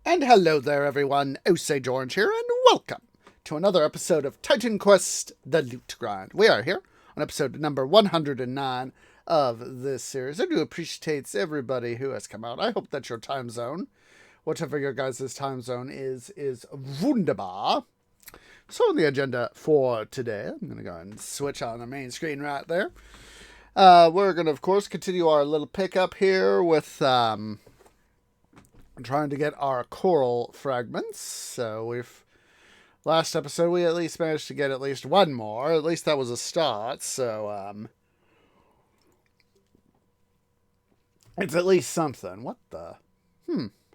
And hello there, everyone. Osage Orange here, and welcome to another episode of Titan Quest: The Loot Grind. We are here on episode number 109 of this series. I do appreciate everybody who has come out. I hope that your time zone, whatever your guys' time zone is wunderbar. So, on the agenda for today, I'm going to go ahead and switch on the main screen right there. We're going to, of course, continue our little pickup here with trying to get our coral fragments. So last episode we at least managed to get at least one more. At least that was a start. So it's at least something. What the?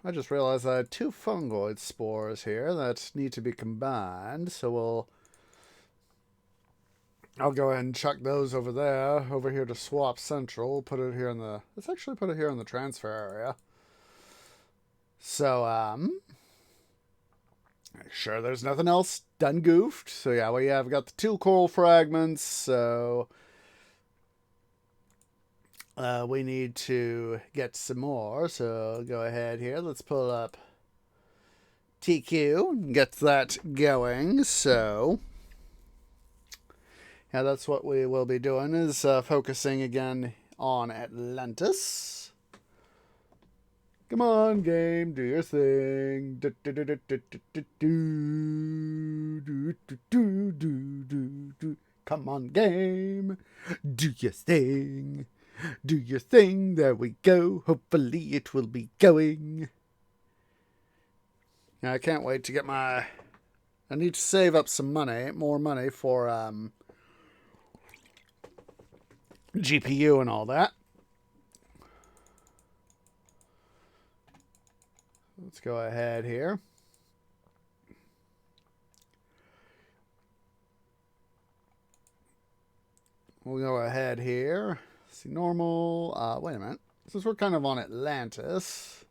I just realized I had two fungoid spores here that need to be combined. So I'll go ahead and chuck those over there, over here to Swap Central. Put it here in the. Let's actually put it here in the transfer area. So, make sure there's nothing else done goofed. So, yeah, we have got the two coral fragments. So, we need to get some more. So, go ahead here. Let's pull up TQ and get that going. So, yeah, that's what we will be doing, is focusing again on Atlantis. Come on, game, do your thing. Come on, game, do your thing. Do your thing, there we go. Hopefully it will be going. I can't wait to get my... I need to save up some money, more money for GPU and all that. Let's go ahead here. We'll go ahead here. See, normal. Wait a minute. Since we're kind of on Atlantis.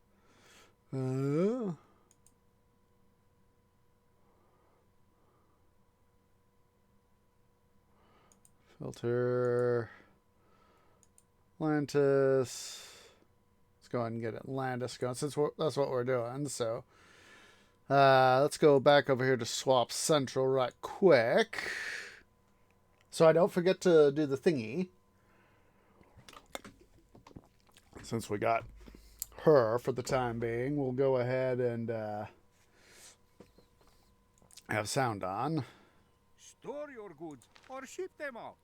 Filter. Atlantis. Let's go ahead and get Atlantis going, since that's what we're doing. So, let's go back over here to Swap Central right quick. So I don't forget to do the thingy. Since we got her for the time being, we'll go ahead and have sound on. Store your goods or ship them out.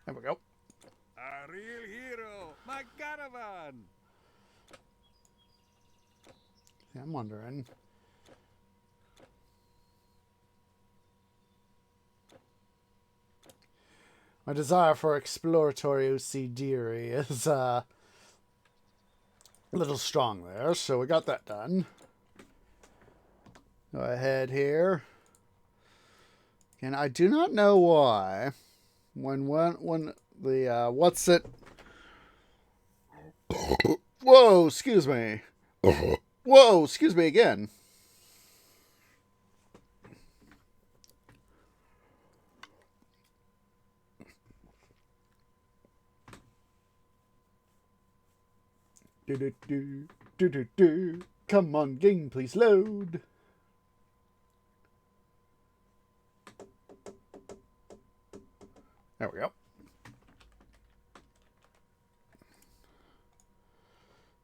There we go. A real hero, my caravan. Yeah, I'm wondering. My desire for exploratory OCD is a little strong there, so we got that done. Go ahead here. And I do not know why when the what's it? Whoa, excuse me. Whoa, excuse me again. Come on, game, please load. There we go.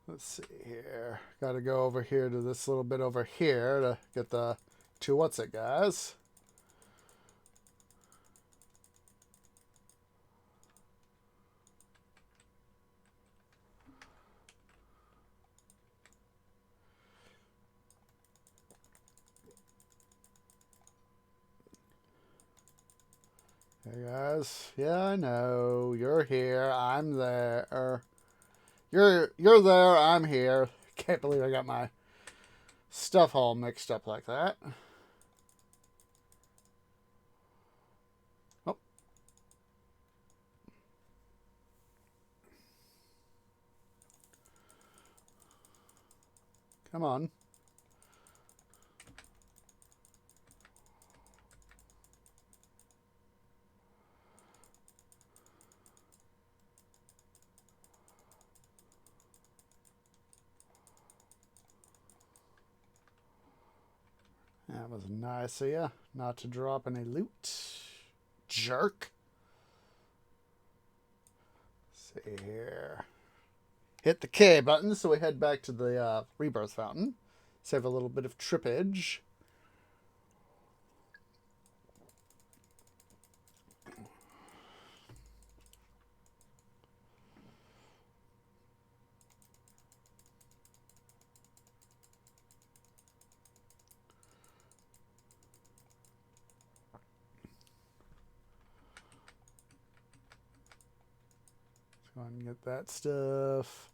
Let's see here. Got to go over here to this little bit over here to get the two what's it, guys. Hey guys, yeah, I know you're here. I'm there. You're there. I'm here. Can't believe I got my stuff all mixed up like that. Oh, come on. That was nice of you not to drop any loot. Jerk. Let's see here. Hit the K button, so we head back to the rebirth fountain. Save a little bit of trippage. Go ahead and get that stuff.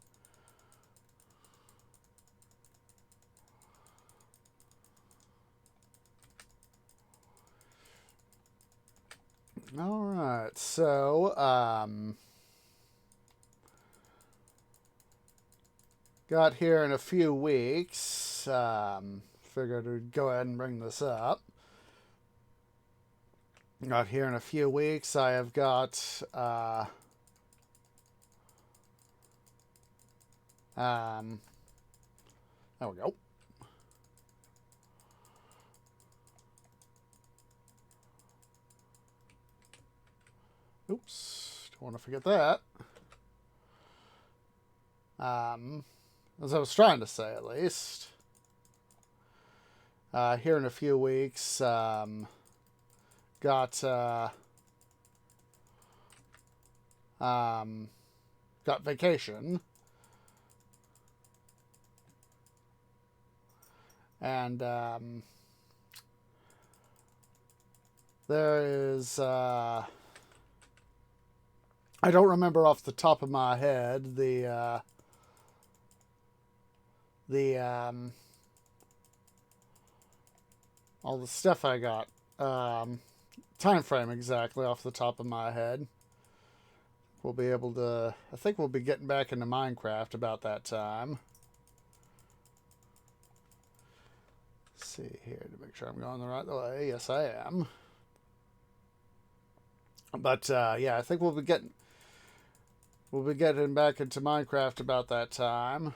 All right, so got here in a few weeks. Figured we'd go ahead and bring this up. Got here in a few weeks. I have got there we go. Oops, don't want to forget that. As I was trying to say, at least. Here in a few weeks, got vacation. And there is I don't remember off the top of my head the all the stuff I got time frame exactly off the top of my head. We'll be able to, I think we'll be getting back into Minecraft about that time. Let's see here to make sure I'm going the right way. Yes, I am. But yeah, I think we'll be getting back into Minecraft about that time,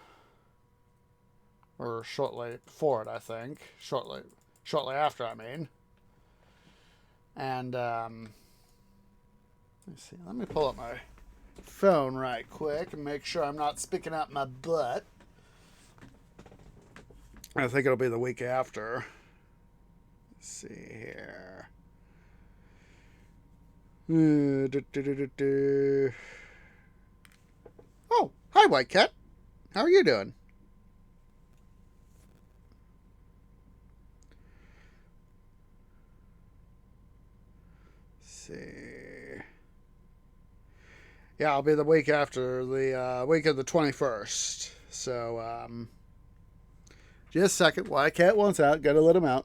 or shortly before it. I think shortly after. I mean, and let me see. Let me pull up my phone right quick and make sure I'm not speaking out my butt. I think it'll be the week after. Let's see here. Oh, hi, White Cat. How are you doing? Let's see. Yeah, I'll be the week after, the week of the 21st. So, just a second. White Cat wants out. Gotta let him out.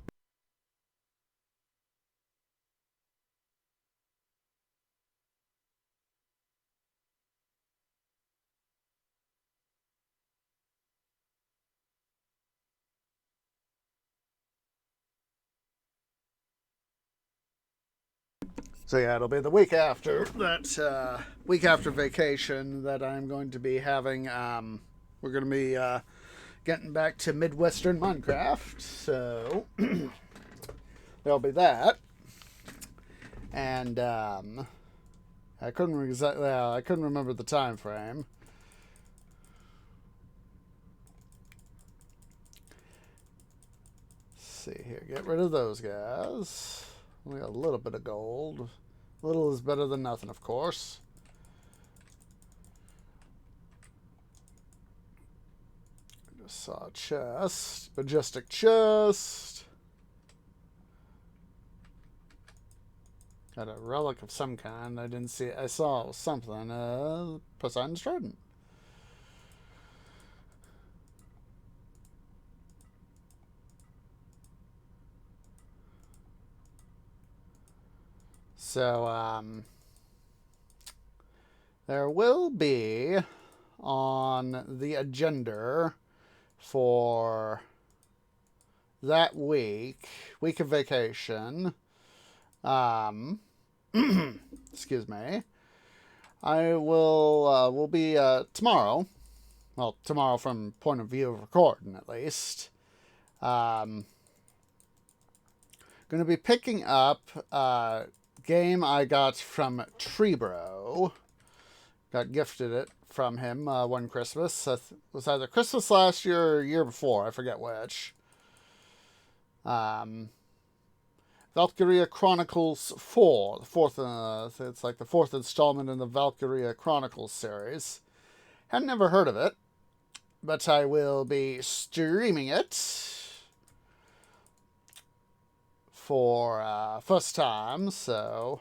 So yeah, it'll be the week after that, week after vacation that I'm going to be having. We're going to be getting back to Midwestern Minecraft, so there'll be that. And I couldn't remember the time frame. Let's see here, get rid of those guys. We got a little bit of gold. Little is better than nothing, of course. Just saw a chest. Majestic chest. Got a relic of some kind. I didn't see it. I saw it was something. Poseidon's Trident. So, there will be on the agenda for that week of vacation, excuse me, I will be, tomorrow, well, tomorrow from point of view of recording, at least, going to be picking up a game I got from Treebro. Got gifted it from him one Christmas. It was either Christmas last year or year before. I forget which. Valkyria Chronicles 4. The fourth, it's like the fourth installment in the Valkyria Chronicles series. Had never heard of it, but I will be streaming it for first time, so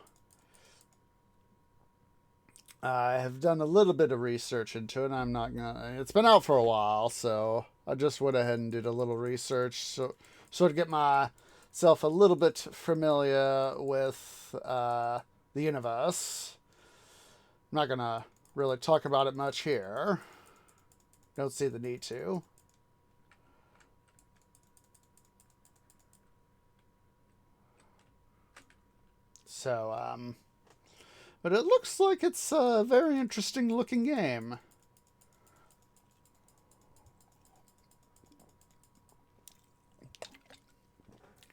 I have done a little bit of research into it. I'm not gonna. It's been out for a while, so I just went ahead and did a little research, so to get myself a little bit familiar with the universe. I'm not gonna really talk about it much here. Don't see the need to. So, but it looks like it's a very interesting looking game.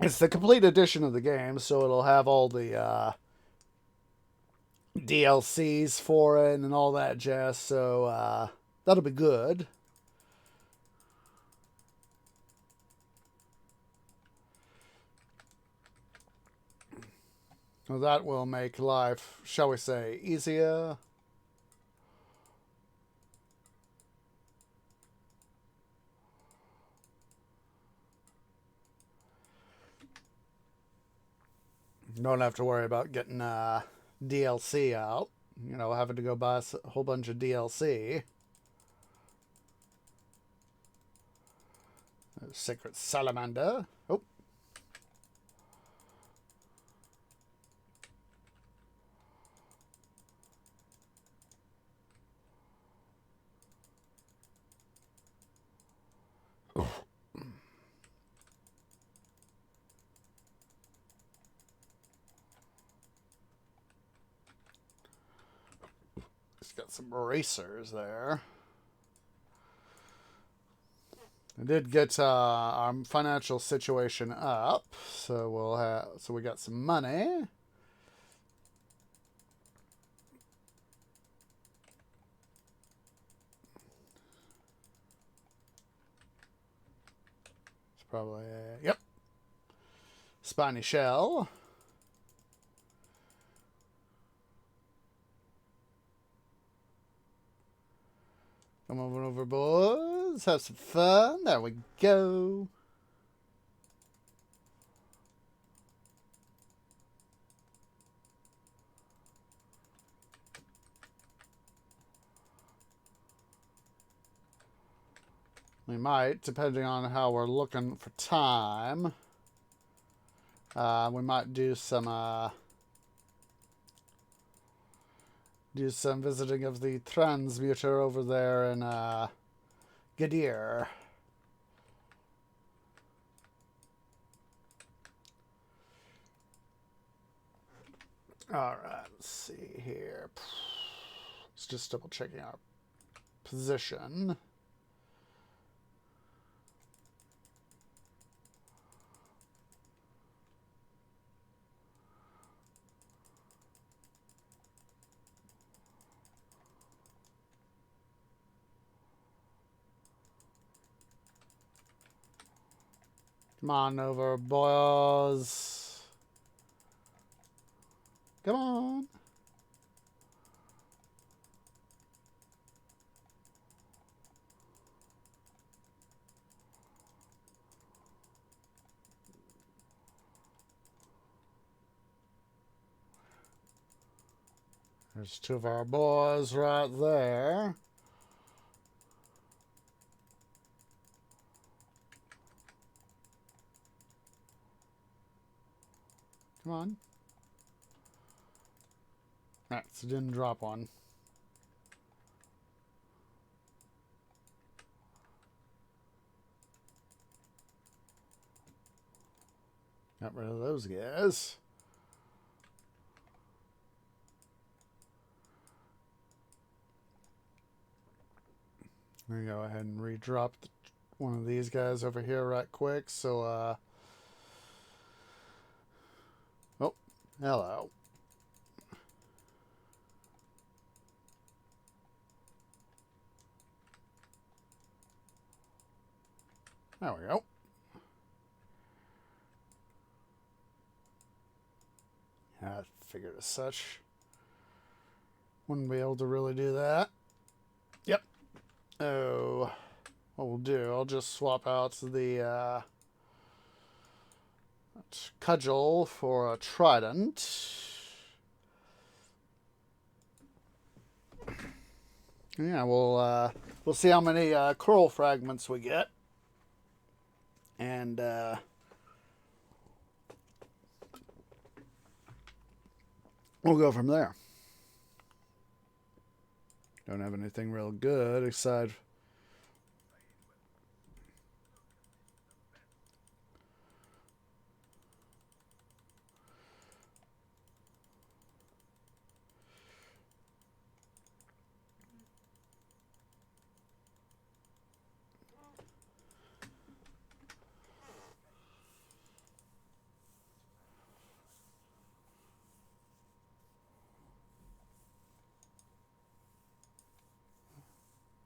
It's the complete edition of the game, so it'll have all the DLCs for it and all that jazz, so that'll be good. Well, that will make life, shall we say, easier. Don't have to worry about getting DLC out. You know, having to go buy a whole bunch of DLC. Sacred Salamander. Oh. It's got some racers there. I did get our financial situation up, so we got some money. It's probably yep. Spiny shell. Come on over, boys. Have some fun. There we go. We might, depending on how we're looking for time, we might do some visiting of the transmuter over there in Gadir. All right, let's see here. Let's just double checking our position. Come on over, boys. Come on. There's two of our boys right there. Come on. Alright, so didn't drop one. Got rid of those guys. I'm gonna go ahead and redrop one of these guys over here right quick, so Hello. There we go. I figured as such. Wouldn't be able to really do that. Yep. Oh, what we'll do, I'll just swap out the cudgel for a trident. Yeah, we'll see how many coral fragments we get, and we'll go from there. Don't have anything real good aside.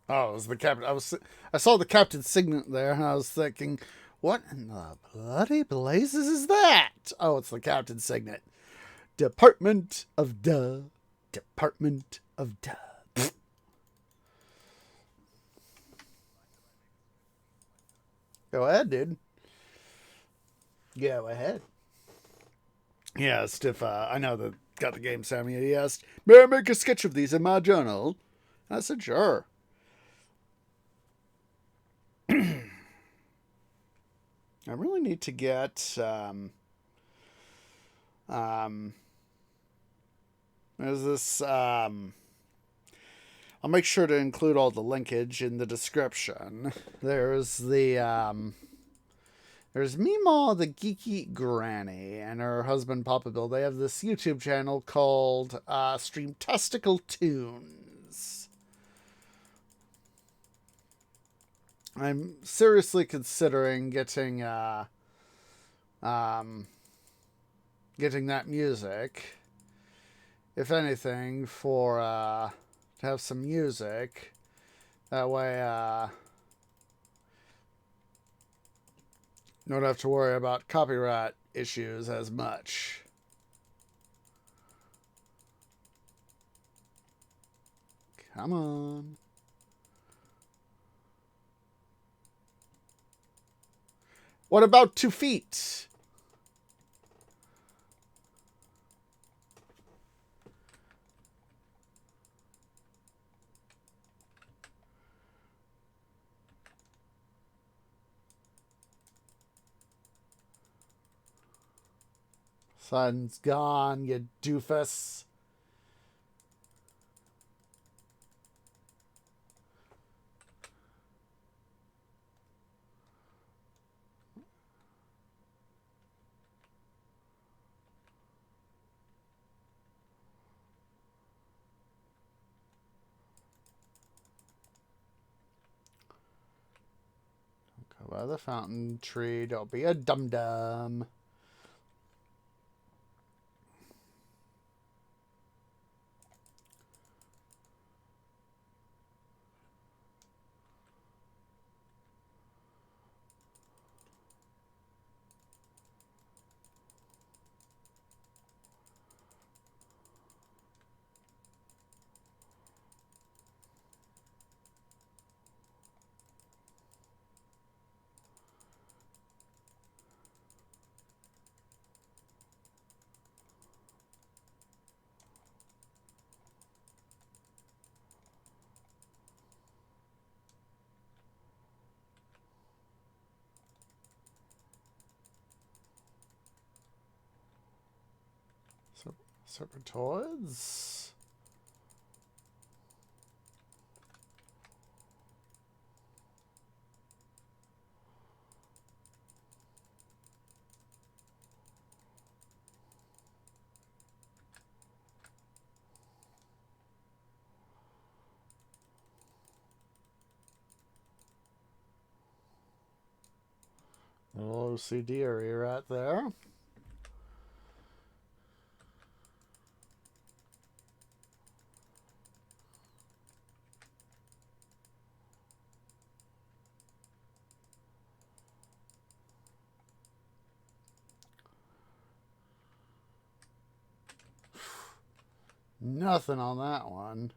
Oh, it was the captain. I saw the captain's signet there, and I was thinking, what in the bloody blazes is that? Oh, it's the captain's signet. Department of Duh. Department of Duh. Go ahead, dude. Go ahead. He asked if I know that got the game, Sammy. He asked, "May I make a sketch of these in my journal?" I said, "Sure." I really need to get there's this I'll make sure to include all the linkage in the description. There's Meemaw the Geeky Granny and her husband Papa Bill. They have this YouTube channel called Stream Testicle Tunes. I'm seriously considering getting that music. If anything, for to have some music. That way don't have to worry about copyright issues as much. Come on. What about 2 feet? Sun's gone, you doofus. Go by the fountain tree. Don't be a dum-dum. Serpentoids. Little OCD area right there. Nothing on that one.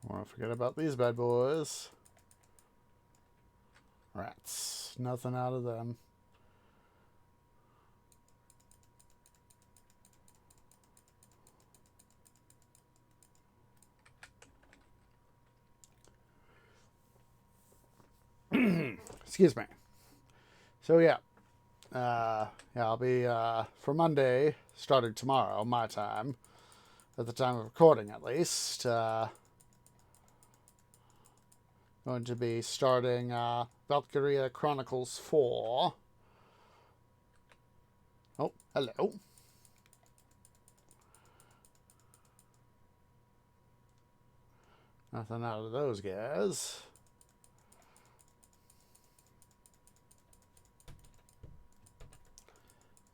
Don't want to forget about these bad boys. Rats. Nothing out of them. Excuse me. So yeah. I'll be for Monday, starting tomorrow, my time, at the time of recording at least. Going to be starting Valkyria Chronicles 4. Oh, hello. Nothing out of those guys.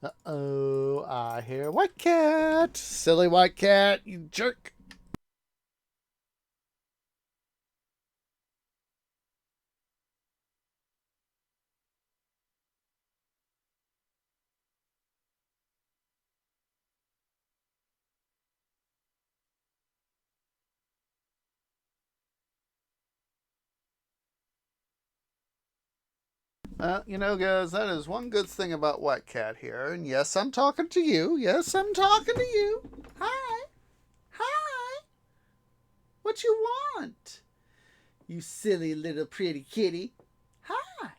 Uh-oh, I hear White Cat. Silly White Cat, you jerk. You know, guys, that is one good thing about White Cat here. And yes, I'm talking to you. Yes, I'm talking to you. Hi. Hi. What you want? You silly little pretty kitty. Hi.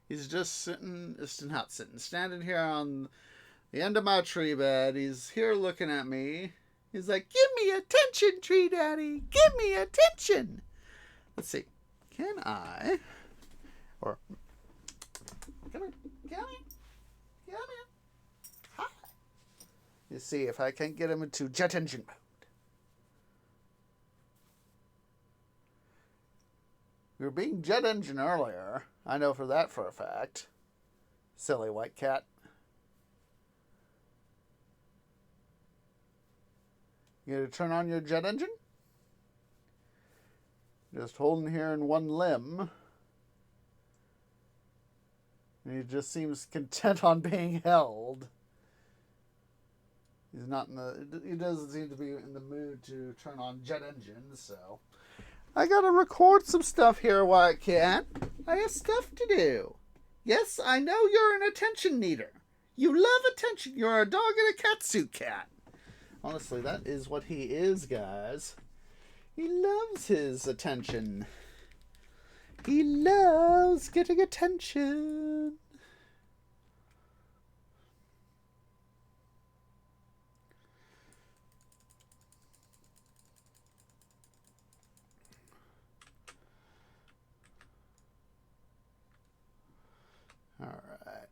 He's just standing here on the end of my tree bed. He's here looking at me. He's like, give me attention, Tree Daddy. Give me attention. Let's see. Can I? Or, come here. Come here. Come here. Hi. You see if I can't get him into jet engine mode. We were being jet engine earlier. I know for a fact. Silly White Cat. You gonna turn on your jet engine? Just holding here in one limb. And he just seems content on being held. He doesn't seem to be in the mood to turn on jet engines, so. I gotta record some stuff here, White Cat. I have stuff to do. Yes, I know you're an attention needer. You love attention. You're a dog in a catsuit cat. Honestly, that is what he is, guys. He loves his attention. He loves getting attention. All right.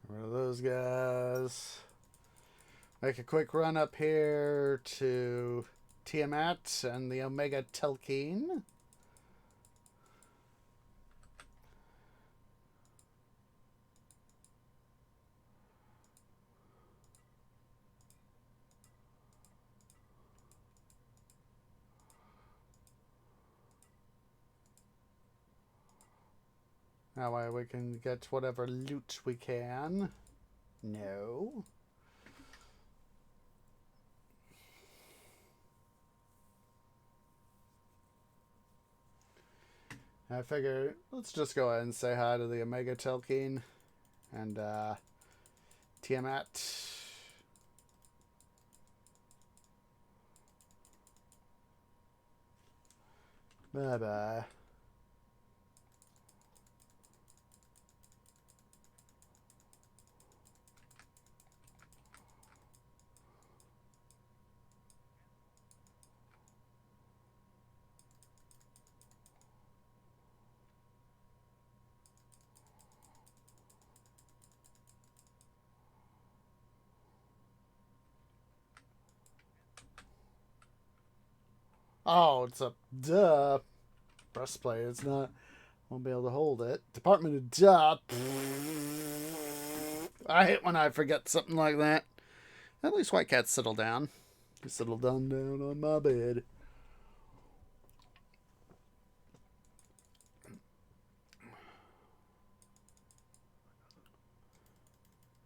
Rid of those guys. Make a quick run up here to Tiamat and the Omega Telkine. That way we can get whatever loot we can. No. I figure let's just go ahead and say hi to the Omega Telkine and Tiamat. Bye bye. Oh, it's a duh. Breastplate. It's not. Won't be able to hold it. Department of Duh. I hate when I forget something like that. At least White Cat settle down. Settle down on my bed.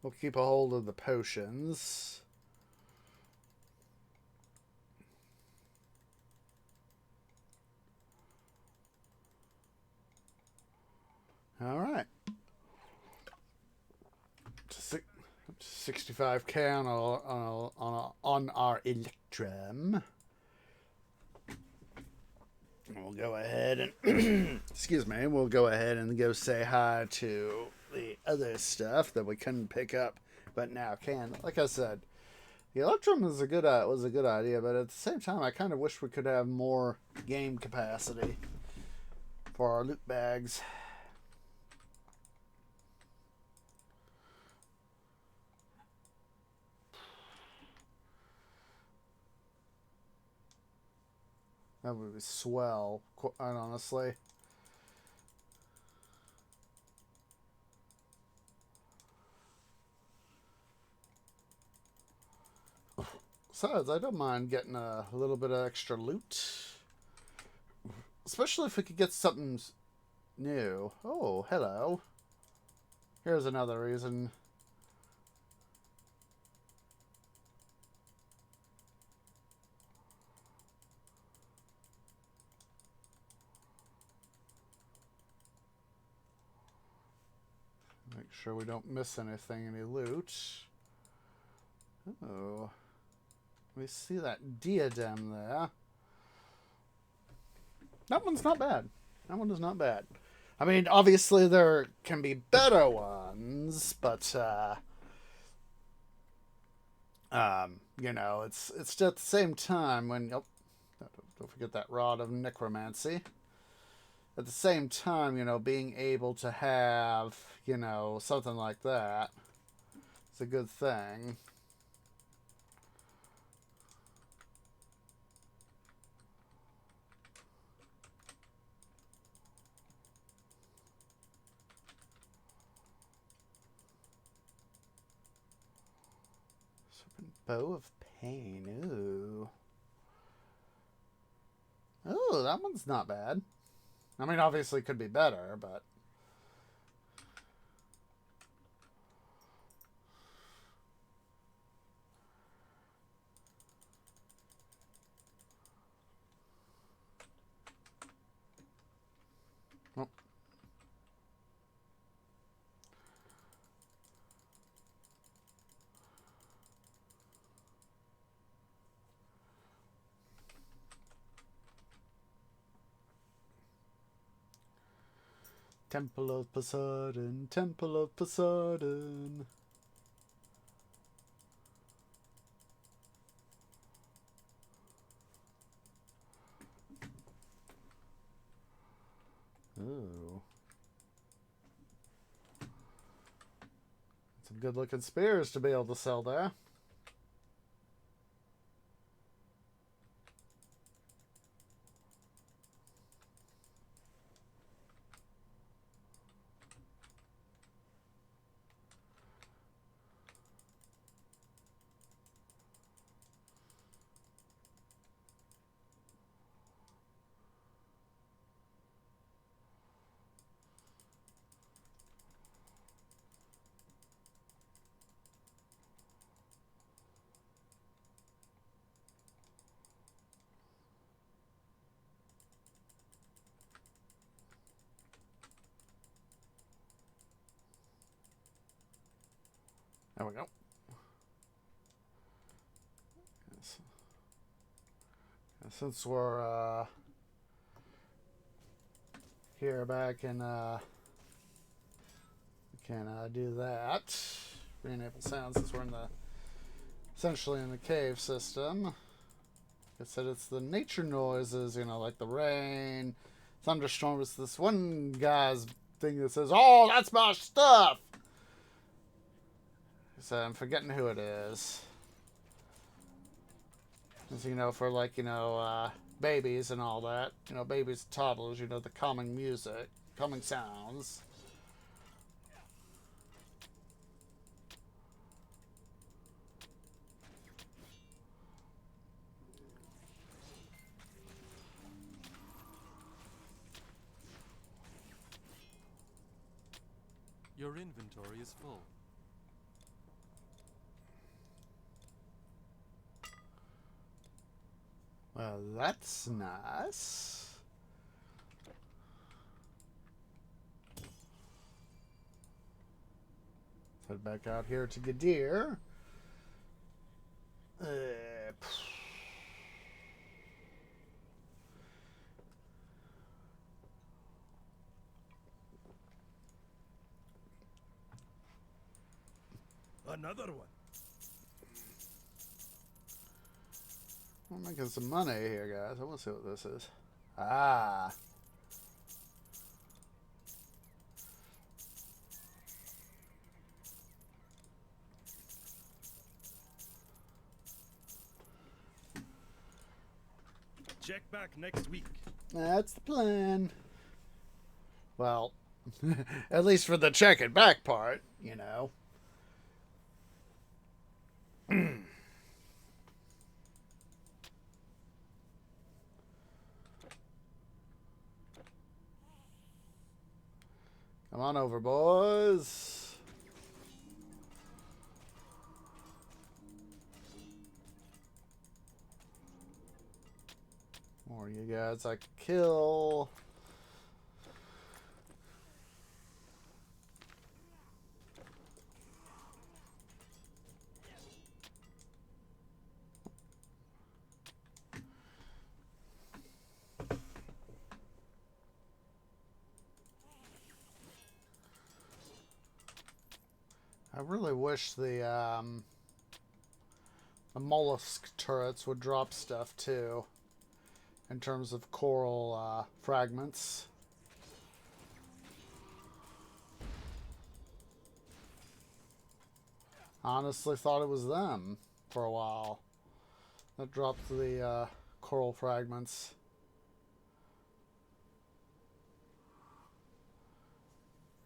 We'll keep a hold of the potions. All right. 65k on our Electrum. We'll go ahead and excuse me. We'll go ahead and go say hi to the other stuff that we couldn't pick up, but now can. Like I said, the Electrum was a good idea, but at the same time, I kind of wish we could have more game capacity for our loot bags. That would be swell, quite honestly. Besides, I don't mind getting a little bit of extra loot. Especially if we could get something new. Oh, hello. Here's another reason. Make sure we don't miss anything, any loot. Oh. We see that diadem there. That one's not bad. That one is not bad. I mean, obviously there can be better ones, but you know, it's still at the same time when don't forget that rod of necromancy. At the same time, you know, being able to have, you know, something like that, it's a good thing. Bow of Pain. Ooh. Oh, that one's not bad. I mean, obviously it could be better, but... Oh. Temple of Poseidon, Temple of Poseidon. Ooh. Some good looking spears to be able to sell there. There we go. Yes. Since we're here back in we can do that. Re-enable sound since we're in the essentially in the cave system. Like I said, it's the nature noises, you know, like the rain, thunderstorm. It's this one guy's thing that says, "Oh, that's my stuff." So I'm forgetting who it is. As you know, for like, you know, babies and all that. You know, babies and toddlers, you know, the calming music, calming sounds. Your inventory is full. Well, that's nice. Head back out here to Gadir. Another one. We're making some money here, guys. I want to see what this is. Ah. Check back next week. That's the plan. Well, at least for the check it back part, you know. Come on over, boys. More you guys I can kill. I really wish the mollusk turrets would drop stuff too, in terms of coral fragments. Honestly thought it was them for a while that dropped the coral fragments.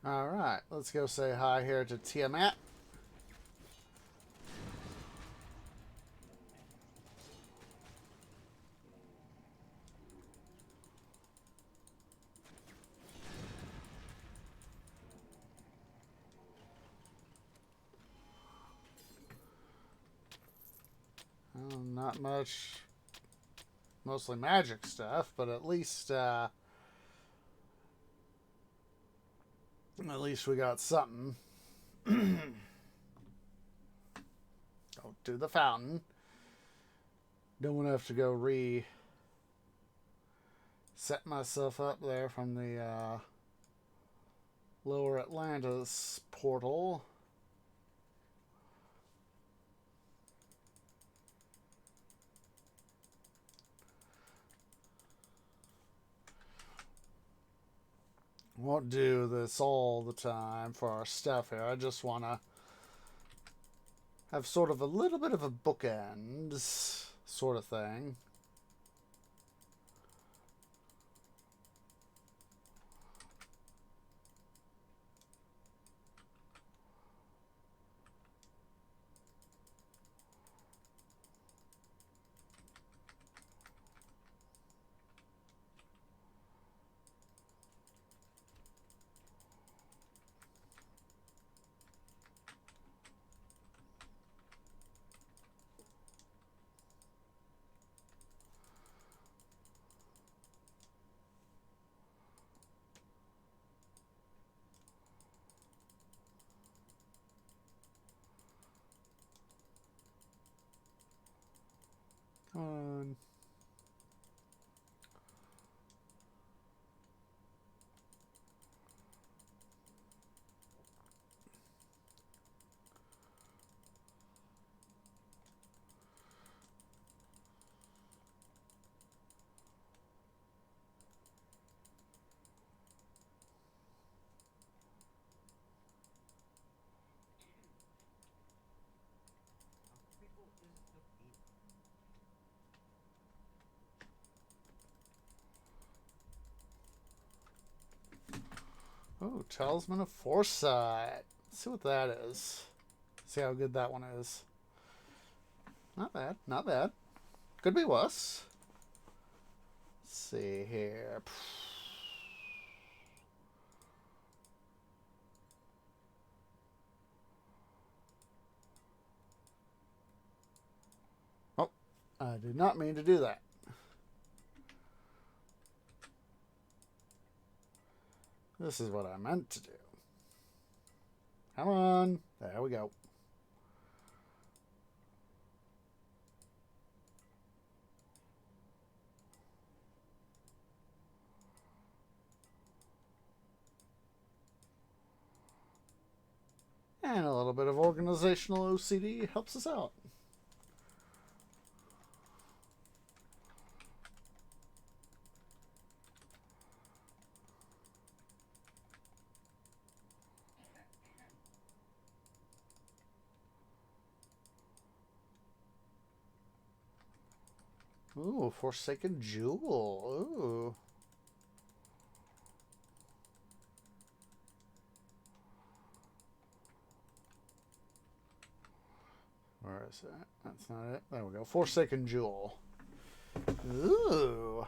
Alright, let's go say hi here to Tiamat. Not much, mostly magic stuff, but at least we got something. Don't do the fountain. Don't want to have to go set myself up there from the Lower Atlantis portal. Won't do this all the time for our stuff here. I just want to have sort of a little bit of a bookends sort of thing. On. Oh, Talisman of Foresight. Let's see what that is. See how good that one is. Not bad. Not bad. Could be worse. Let's see here. Oh, I did not mean to do that. This is what I meant to do. Come on. There we go. And a little bit of organizational OCD helps us out. Ooh, Forsaken Jewel. Ooh. Where is that? That's not it. There we go. Forsaken Jewel. Ooh.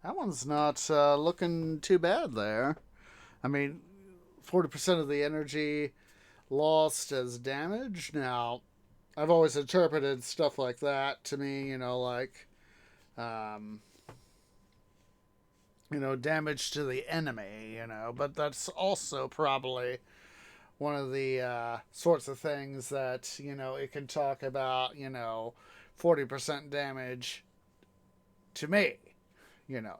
That one's not looking too bad there. I mean, 40% of the energy lost as damage. Now, I've always interpreted stuff like that to me, like, damage to the enemy, but that's also probably one of the sorts of things that, it can talk about, 40% damage to me,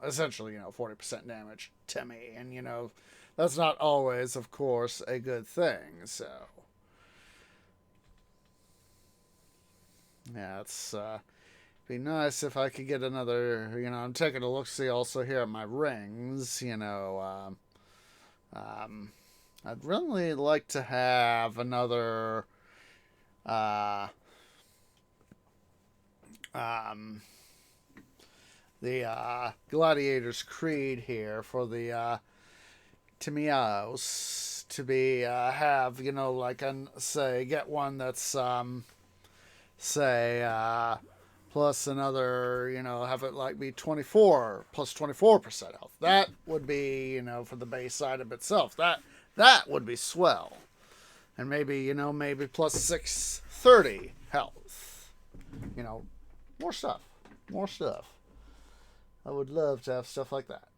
essentially, 40% damage to me. And, that's not always, of course, a good thing, so. Yeah, it's be nice if I could get another, I'm taking a look-see also here at my rings, I'd really like to have another, the Gladiator's Creed here for the Timiaos to be, have, like, say, get one that's, say, plus another, have it like be 24 plus 24% health. That would be, for the base item itself. That would be swell. And maybe, maybe plus 630 health. More stuff. More stuff. I would love to have stuff like that.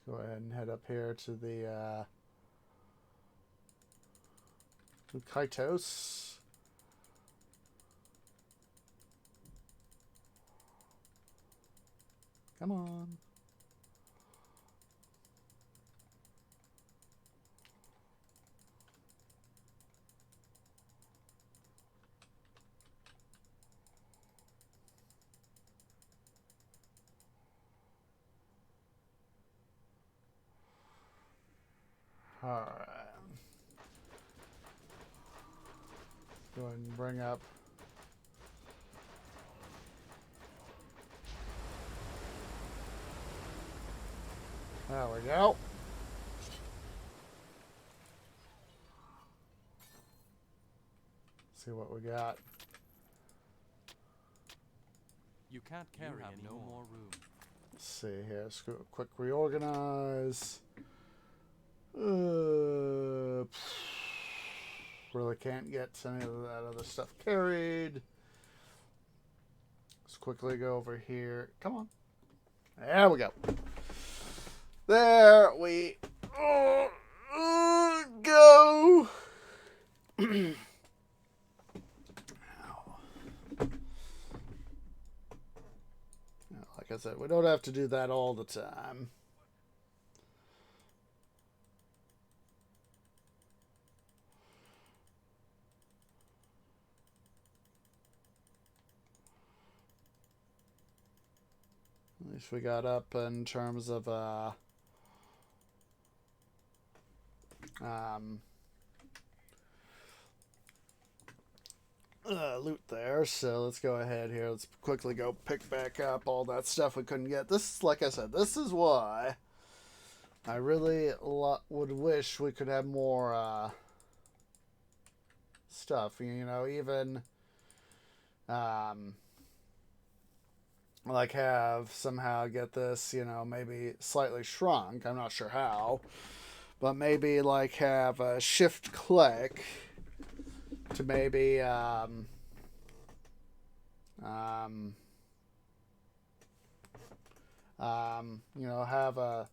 Go ahead and head up here to the Lukaitos. Come on. All right. Go ahead and bring up. There we go. See what we got. You can't carry no more room. Let's see here. Let's go quick reorganize. Really can't get any of that other stuff carried. Let's quickly go over here. Come on. There we go. There we go. Like I said, we don't have to do that all the time. At least we got up in terms of loot there. So let's go ahead here. Let's quickly go pick back up all that stuff we couldn't get. This is, like I said, this is why I really would wish we could have more stuff. You know, even like have somehow get this, you know, maybe slightly shrunk. I'm not sure how, but maybe like have a shift click to maybe you know, have a,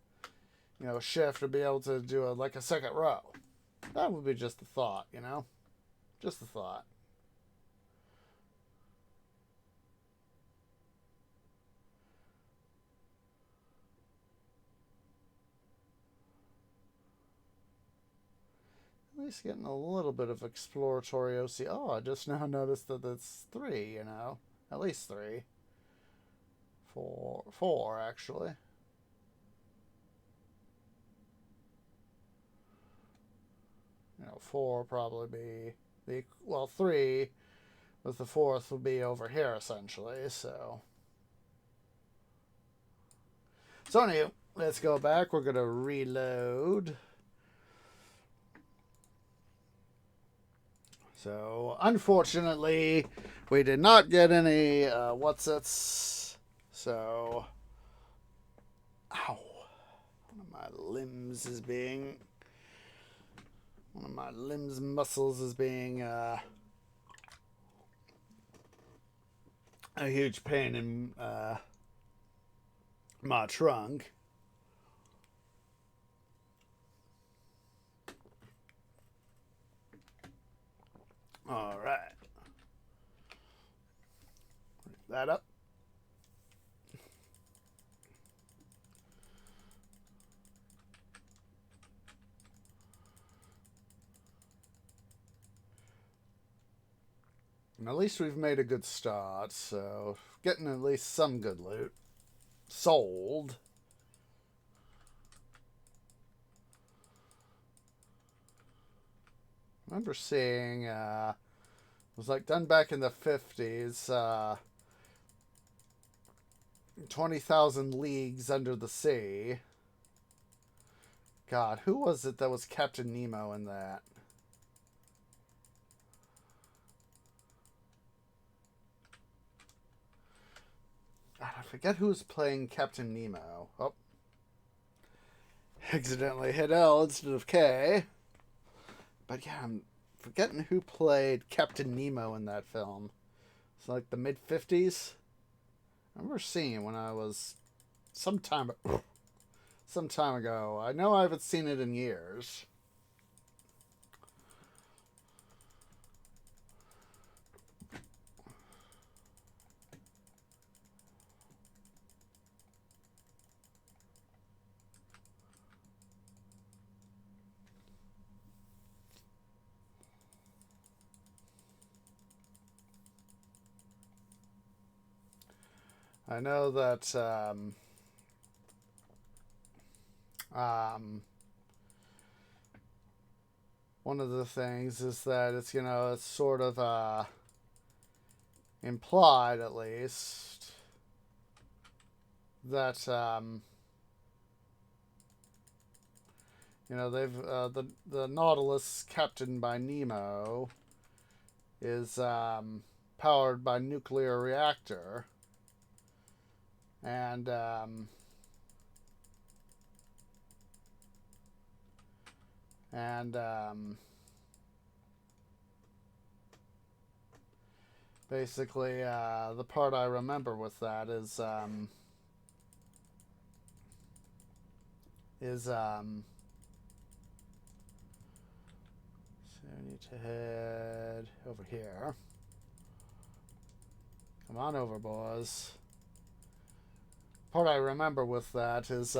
you know, shift to be able to do like a second row. That would be just a thought, you know, just a thought. At least getting a little bit of exploratory OC. Oh, I just now noticed that it's 3, you know. At least 3. 4 actually. You know, 4 probably be the, well, 3 with the 4th will be over here essentially, so. So anyway, let's go back. We're gonna reload. So, unfortunately, we did not get any what's-its. So, ow. One of my limbs muscles is being a huge pain in my trunk. All right. That up. And at least we've made a good start, so getting at least some good loot. Sold. I remember seeing, it was like done back in the 50s, 20,000 Leagues Under the Sea. God, who was it that was Captain Nemo in that? God, I forget who was playing Captain Nemo. Oh. Accidentally hit L instead of K. But yeah, I'm forgetting who played Captain Nemo in that film. It's like the mid-50s. I remember seeing when I was some time ago. I know I haven't seen it in years. I know that one of the things is that it's, you know, it's sort of implied at least that you know, they've the Nautilus captained by Nemo is powered by nuclear reactor. And basically, the part I remember with that is so I need to head over here. Come on over, boys. Part I remember with that is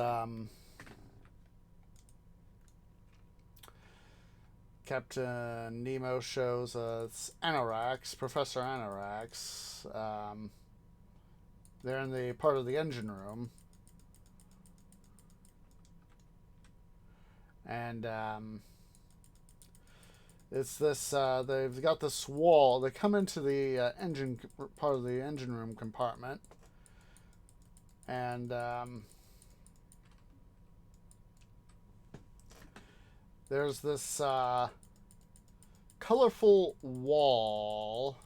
Captain Nemo shows Anorax, Professor Anorax, They're in the part of the engine room. And it's this, they've got this wall. They come into the engine part of the engine room compartment. And there's this colorful wall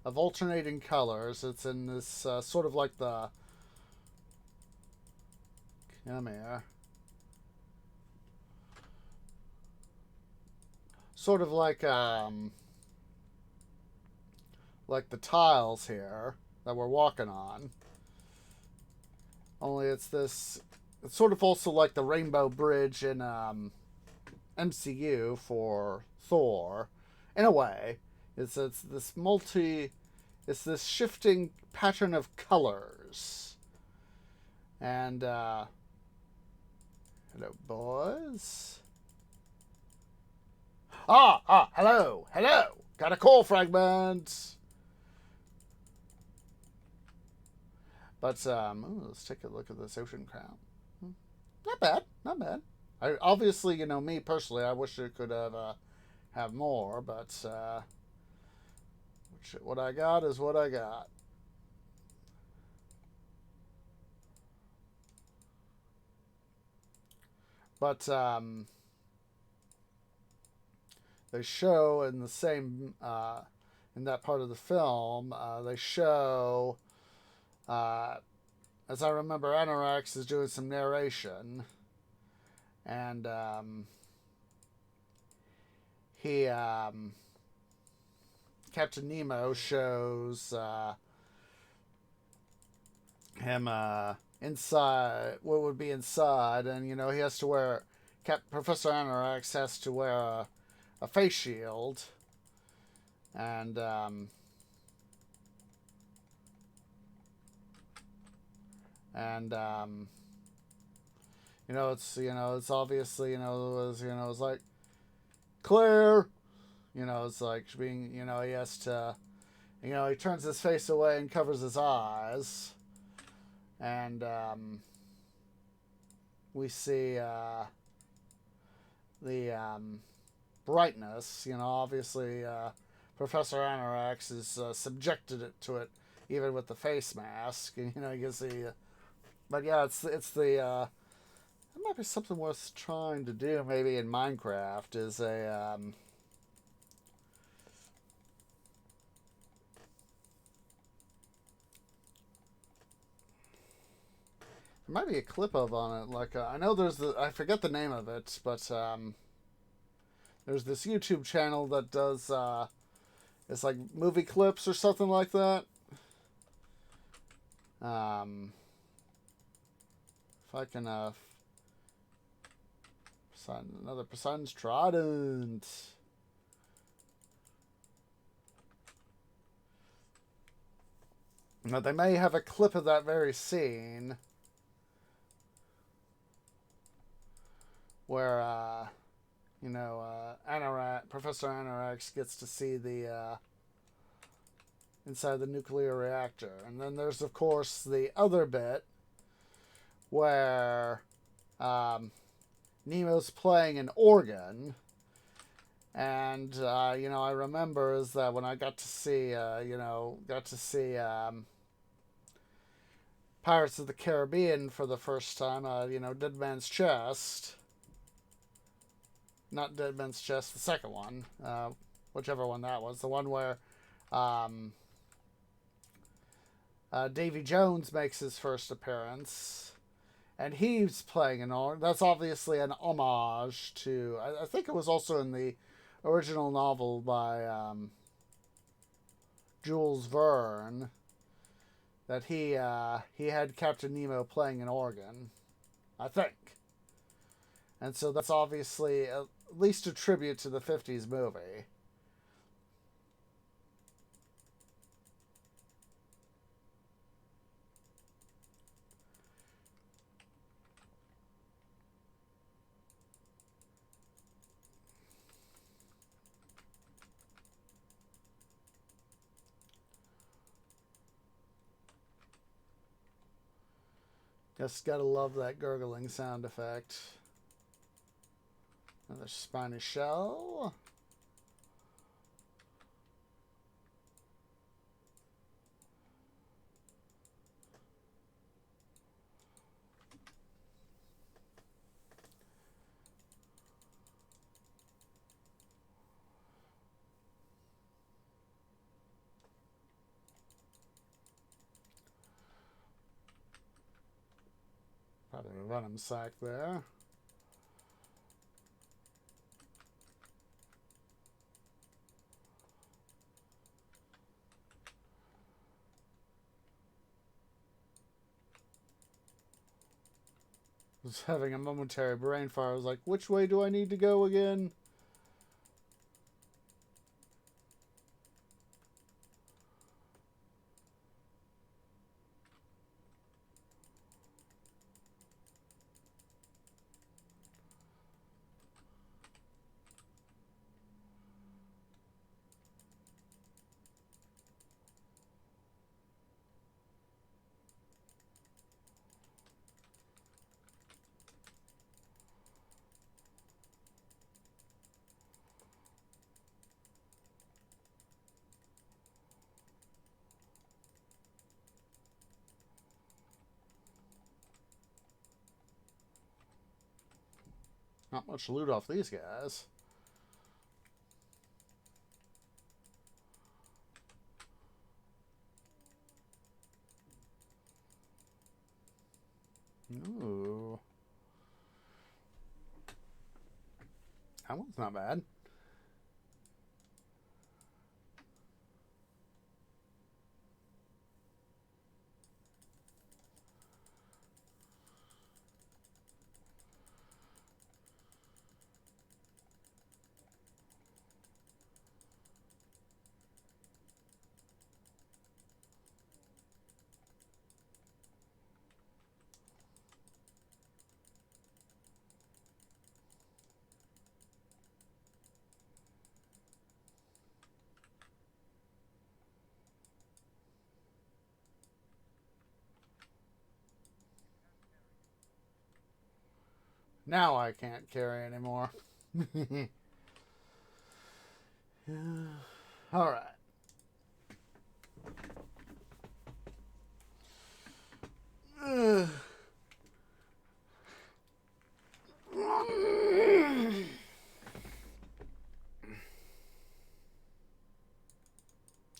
of alternating colors. It's in this sort of like the... Come here. Sort of like the tiles here that we're walking on. Only it's this... It's sort of also like the Rainbow Bridge in MCU for Thor. In a way. It's this it's this shifting pattern of colors. And hello boys. Hello. Got a call fragment. But let's take a look at this ocean crown. Not bad. Obviously, me personally, I wish it could have more, but what I got is what I got. But they show in the same in that part of the film, they show as I remember, Anorax is doing some narration, and Captain Nemo shows him inside, what would be inside, and he has to wear, Professor Anorax has to wear a face shield, and it's obviously, it's like clear, it's like being, he has to, he turns his face away and covers his eyes, and we see the brightness, obviously Professor Anorax is subjected to it even with the face mask, and you can see but yeah, it's the that might be something worth trying to do maybe in Minecraft, is a there might be a clip of on it, like I know there's I forget the name of it, but there's this YouTube channel that does it's like movie clips or something like that. If I can another Poseidon's Trident. But they may have a clip of that very scene where Professor Anorax gets to see the inside the nuclear reactor. And then there's of course the other bit where Nemo's playing an organ, and I remember is that when I got to see Pirates of the Caribbean for the first time, Dead Man's Chest, not Dead Man's Chest, the second one, whichever one that was, the one where Davy Jones makes his first appearance. And he's playing an organ. That's obviously an homage to... I think it was also in the original novel by Jules Verne that he had Captain Nemo playing an organ, I think. And so that's obviously at least a tribute to the 50s movie. Just gotta love that gurgling sound effect. Another spiny shell. Probably a venom sac there. Was having a momentary brain fire. I was like, which way do I need to go again? Not much loot off these guys. Ooh. That one's not bad. Now I can't carry anymore. All right.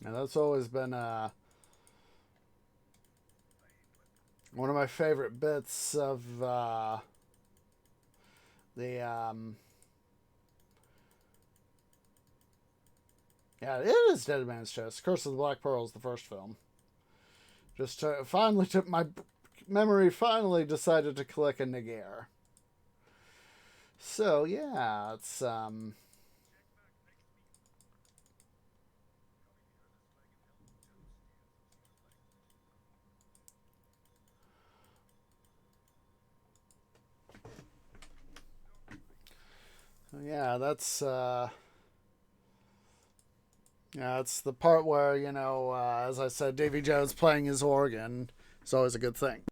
Now that's always been one of my favorite bits of yeah, it is Dead Man's Chest. Curse of the Black Pearls, the first film. Just finally took my memory finally decided to click a Nigger. So yeah, it's yeah, that's yeah, it's the part where, you know, as I said, Davy Jones playing his organ is always a good thing.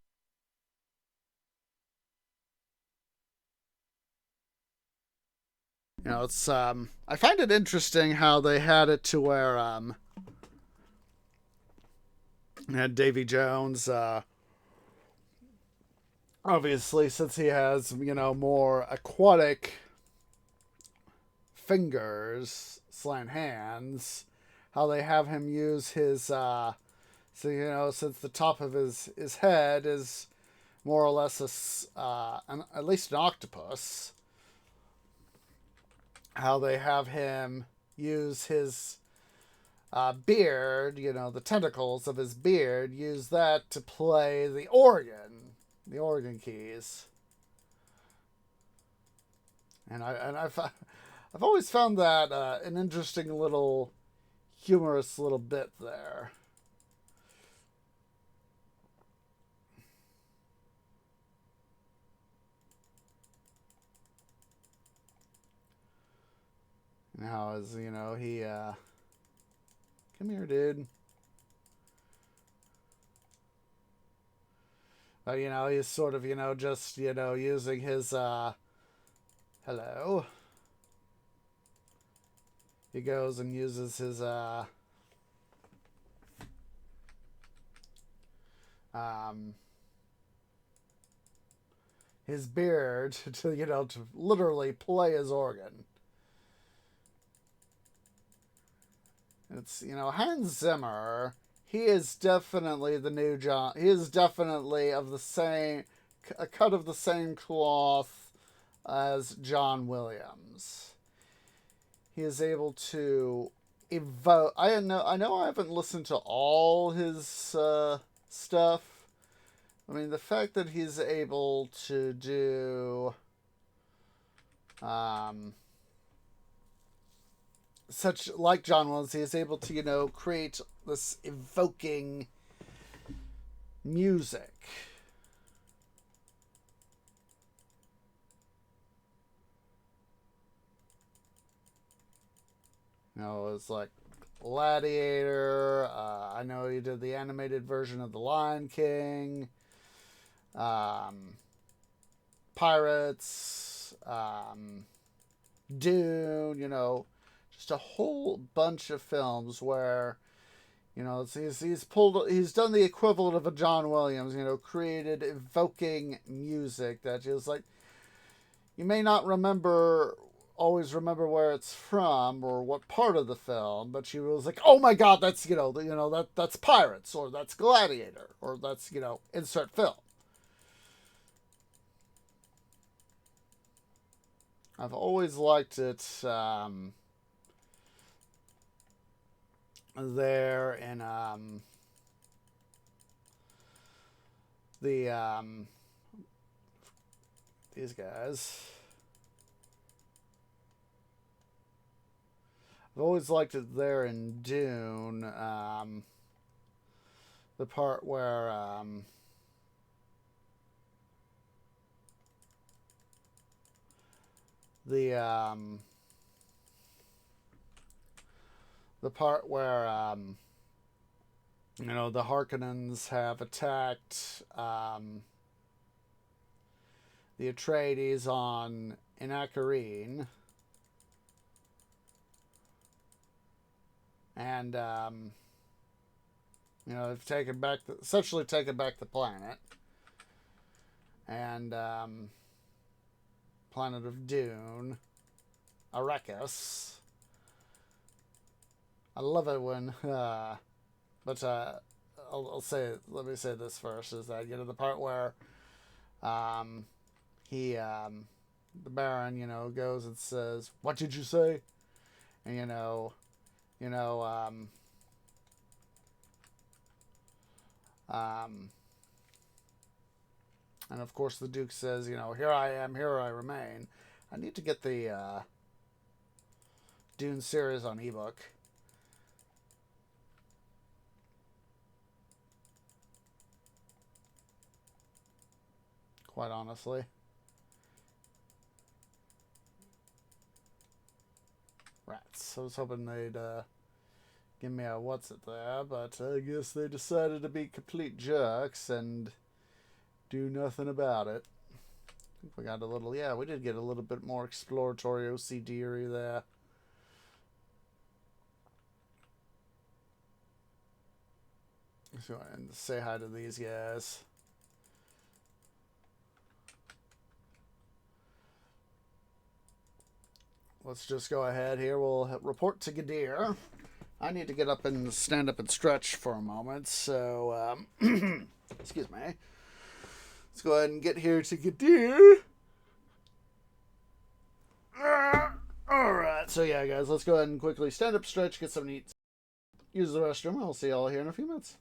You know, it's I find it interesting how they had it to where had Davy Jones obviously, since he has, you know, more aquatic fingers slant hands, how they have him use his so, you know, since the top of his head is more or less at least an octopus, how they have him use his beard, you know, the tentacles of his beard, use that to play the organ keys. And I've always found that an interesting little humorous little bit there. Now, as you know, he come here, dude. He's sort of, just, using his, hello. He goes and uses his beard to, to literally play his organ. It's, Hans Zimmer, he is definitely the new John. He is definitely of the same, a cut of the same cloth as John Williams. He is able to evoke. I know I haven't listened to all his stuff. I mean, the fact that he's able to do such, like John Williams, he is able to, create this evoking music. It's like Gladiator. I know he did the animated version of The Lion King. Pirates. Dune. Just a whole bunch of films where, he's done the equivalent of a John Williams. Created evoking music that is like, you may not always remember where it's from or what part of the film, but she was like, oh my god, that's that's Pirates, or that's Gladiator, or that's insert film. I've always liked it there in these guys. I've always liked it there in Dune. The part where the part where the Harkonnens have attacked the Atreides on Innacarine. And, they've essentially taken back the planet. And, planet of Dune. Arrakis. I love it when, let me say this first, is that, the part where, the Baron, goes and says, what did you say? And, and of course the Duke says, here I am, here I remain. I need to get the Dune series on ebook. Quite honestly. Rats. I was hoping they'd give me a what's it there, but I guess they decided to be complete jerks and do nothing about it. I think we got a little, we did get a little bit more exploratory OCD-ery there. So, and say hi to these guys. Let's just go ahead here. We'll report to Gadir. I need to get up and stand up and stretch for a moment. So, excuse me. Let's go ahead and get here to Gadir. Alright, so yeah, guys, let's go ahead and quickly stand up, stretch, get something to eat, use the restroom. I'll see y'all here in a few minutes.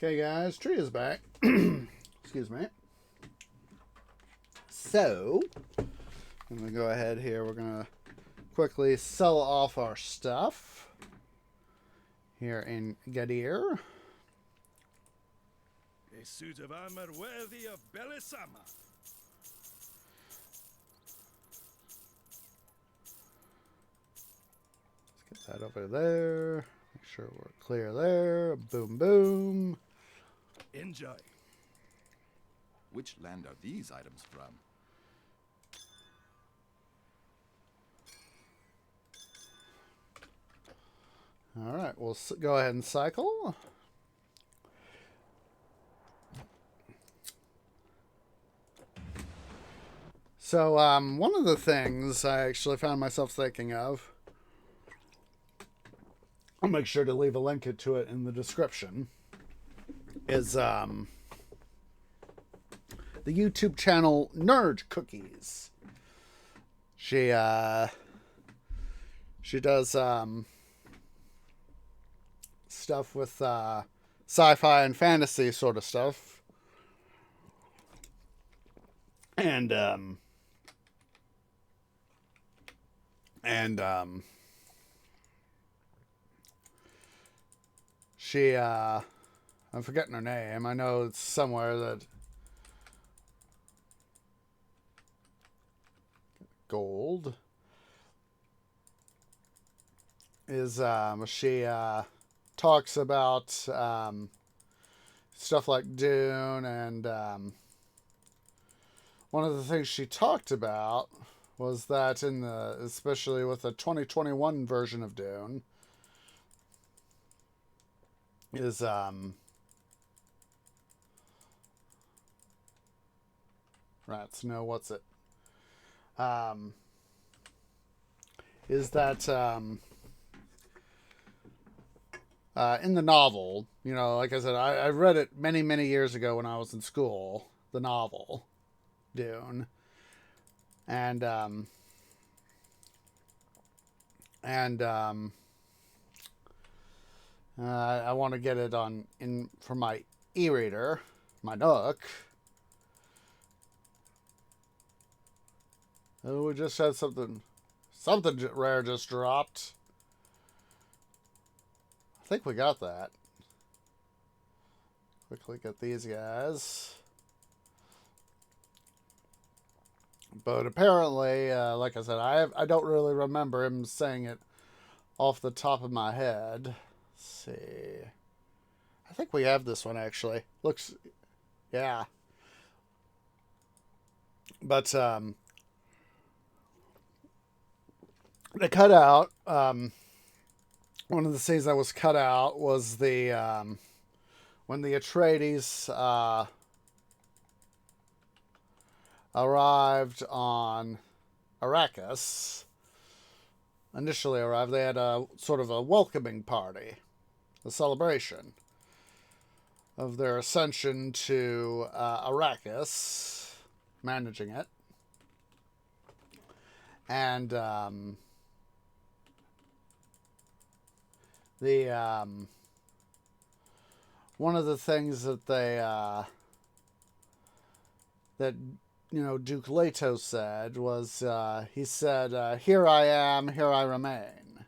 Okay, guys, tree is back. Excuse me. So, I'm going to go ahead here. We're going to quickly sell off our stuff here in Gadir. A suit of armor worthy of Belisama. Let's get that over there. Make sure we're clear there. Boom, boom. Enjoy. Which land are these items from? All right, we'll go ahead and cycle. So, one of the things I actually found myself thinking of, I'll make sure to leave a link to it in the description, is the YouTube channel Nerd Cookies. She does stuff with sci-fi and fantasy sort of stuff, and she I'm forgetting her name. I know it's somewhere that gold is she talks about stuff like Dune, and one of the things she talked about was that especially with the 2021 version of Dune is rats know what's it is that in the novel, like I said, I read it many, many years ago when I was in school, the novel, Dune. And I want to get it for my e-reader, my Nook. Oh, we just had something rare just dropped. I think we got that. Quickly get these guys. But apparently, like I said, I don't really remember him saying it off the top of my head. Let's see. I think we have this one, actually. Looks, yeah. But, they cut out, one of the scenes that was cut out was when the Atreides, arrived on Arrakis. Initially arrived, they had a sort of a welcoming party, a celebration of their ascension to Arrakis, managing it. And one of the things that Duke Leto said was, he said, "Here I am, here I remain."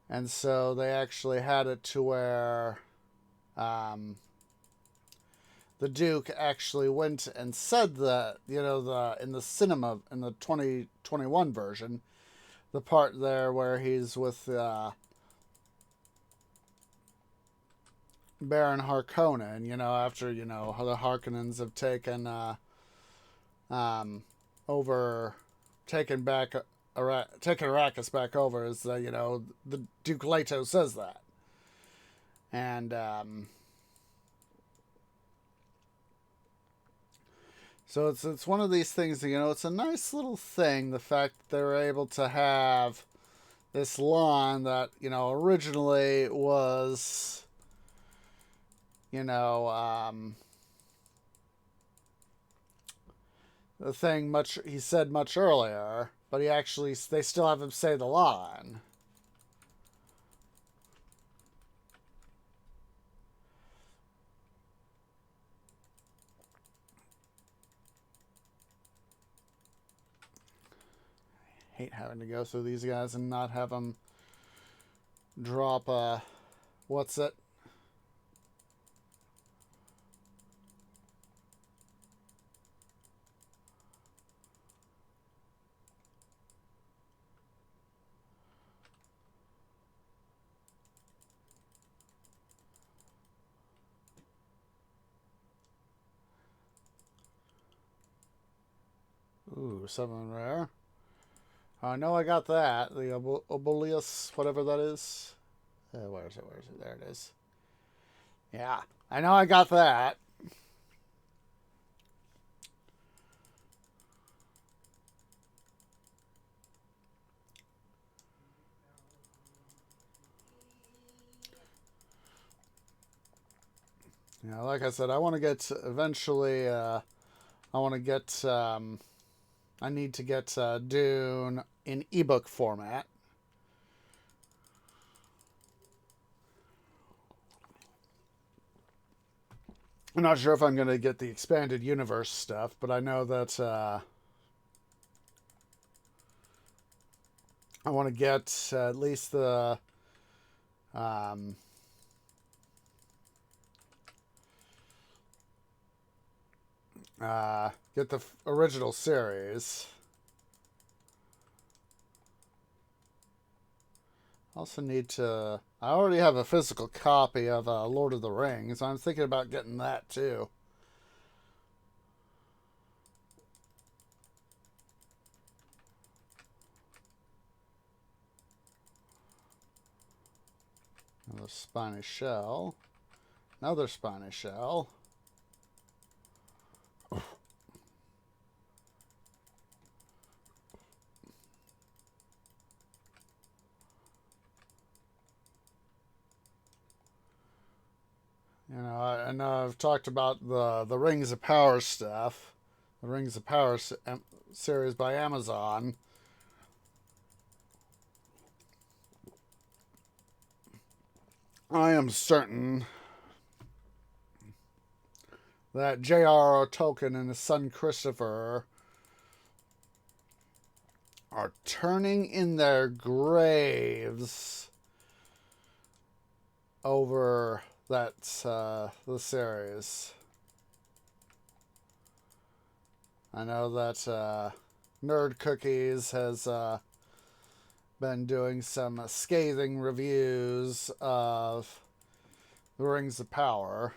And so they actually had it to where the Duke actually went and said that, in the cinema, in the 2021 version, the part there where he's with Baron Harkonnen, after, how the Harkonnens have taken taken Arrakis back over, is the Duke Leto says that. And so it's one of these things, it's a nice little thing, the fact that they're able to have this line that, originally was, the thing he said much earlier, but they still have him say the line. hate having to go through these guys and not have them drop what's it? Ooh, 7 rare. I know I got that. The Obolius, whatever that is. Where is it? Where is it? There it is. Yeah, I know I got that. Yeah, like I said, I want to get eventually. I want to get. I need to get Dune in ebook format. I'm not sure if I'm going to get the expanded universe stuff, but I know that I want to get at least the get the original series. I also need to. I already have a physical copy of Lord of the Rings. I'm thinking about getting that too. Another Spanish shell. Another Spanish shell. You know, I know I've talked about the Rings of Power stuff. The Rings of Power series by Amazon. I am certain that J.R.R. Tolkien and his son Christopher are turning in their graves over that the series. I know that Nerd Cookies has been doing some scathing reviews of The Rings of Power.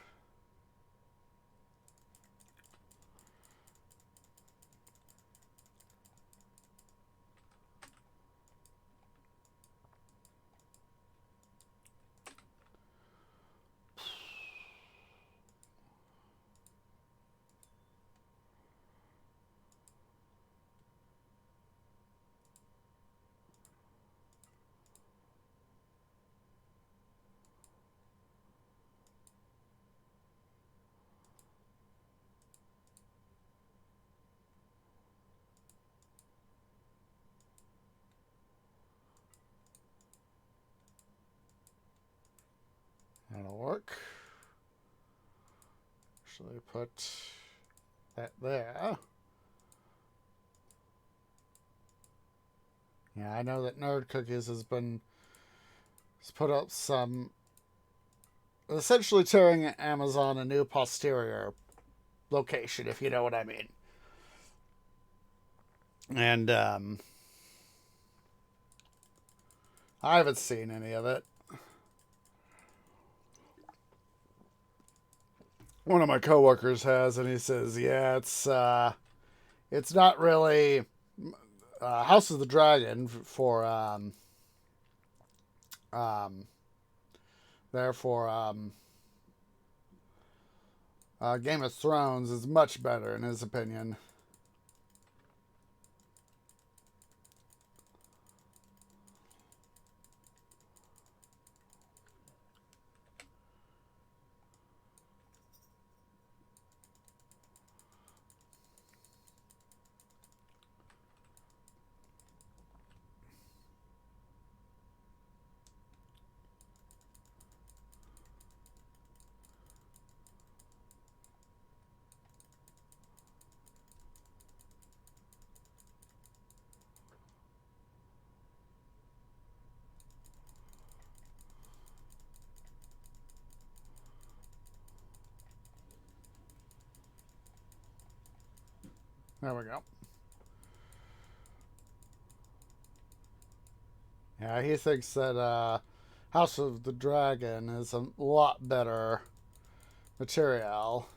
That'll work. Actually put that there. Yeah, I know that Nerd Cookies has put up some, essentially tearing Amazon a new posterior location, if you know what I mean. And I haven't seen any of it. One of my coworkers has, and he says, "Yeah, it's not really House of the Dragon for therefore Game of Thrones is much better in his opinion." There we go. Yeah, he thinks that House of the Dragon is a lot better material.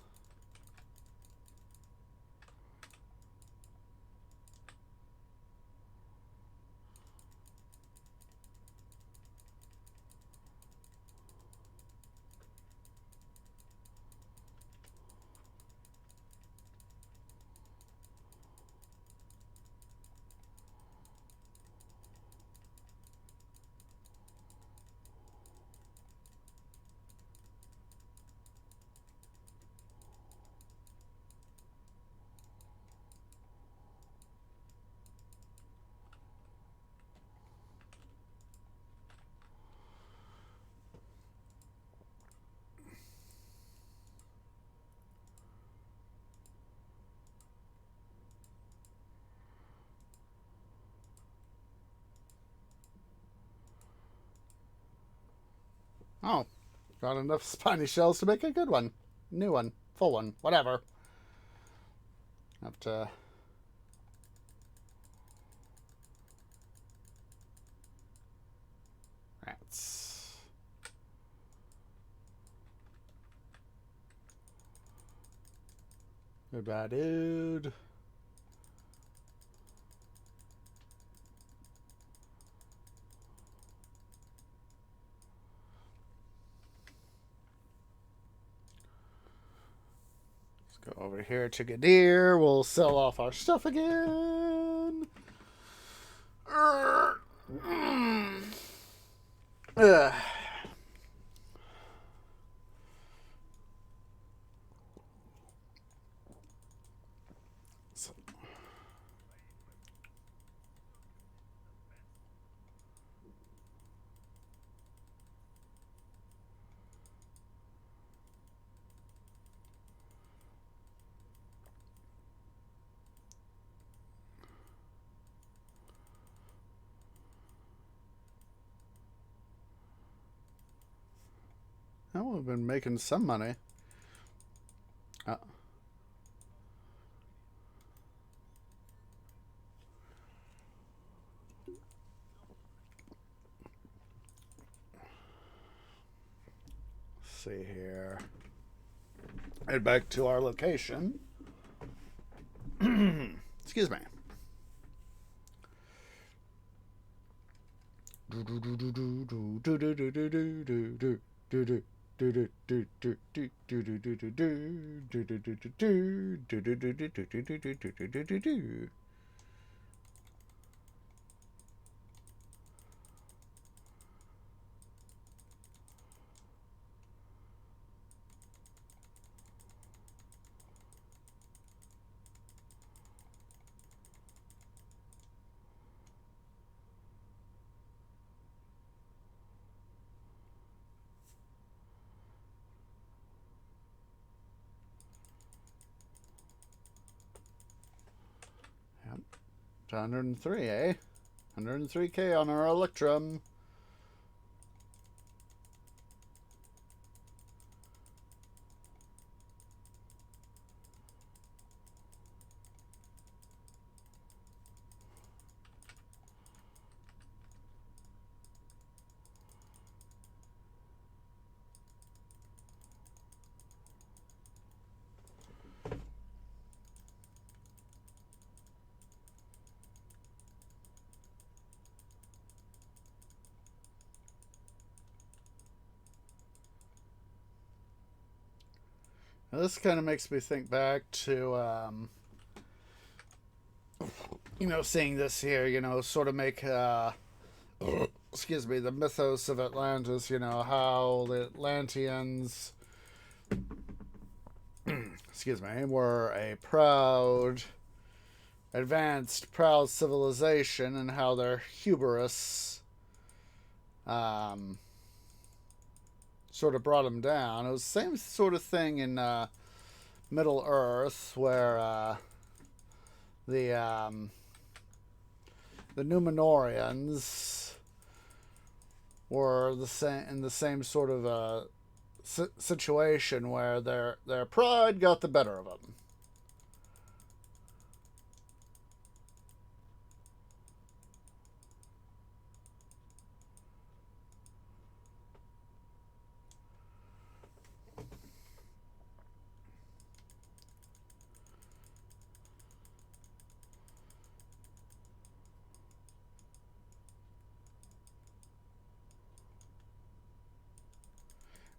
Oh, got enough spiny shells to make a good one. New one. Full one. Whatever. Have to... Rats. Goodbye, dude. Go over here to Gadir. We'll sell off our stuff again. Ugh. So. Oh, we've been making some money. See here. Head back to our location. Excuse me. Yep. 103, eh? 103k on our Electrum. Now this kind of makes me think back to, seeing this here, sort of make, excuse me, the mythos of Atlantis, how the Atlanteans, excuse me, were a advanced, proud civilization, and how their hubris, sort of brought them down. It was the same sort of thing in Middle Earth, where the Numenorians were in the same sort of situation where their pride got the better of them.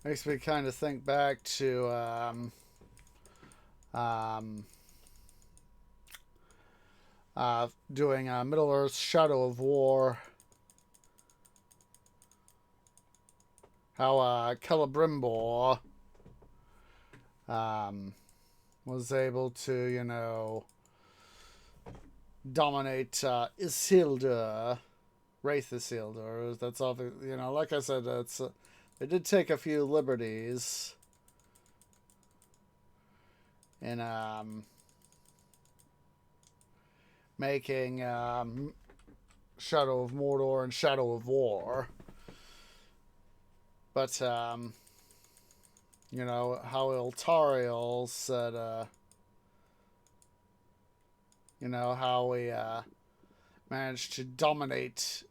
Makes me kind of think back to um, doing Middle Earth Shadow of War. How Celebrimbor was able to, dominate Isildur, Wraith Isildur. That's all. Like I said, they did take a few liberties in making Shadow of Mordor and Shadow of War. But, how Eltariel said, how we managed to dominate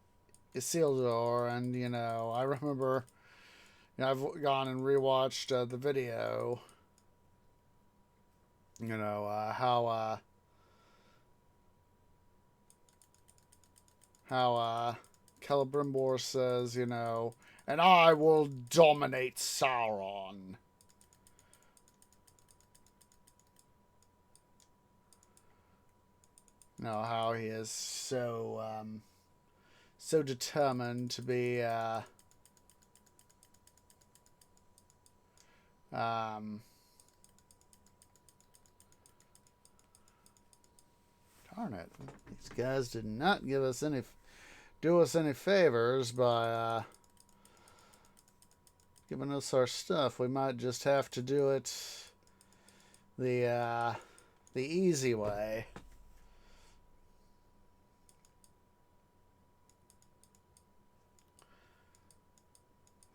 Isildur. And, I remember, I've gone and rewatched the video, how Celebrimbor says, and I will dominate Sauron. How he is so determined to be darn it, these guys did not do us any favors by giving us our stuff. We might just have to do it the easy way.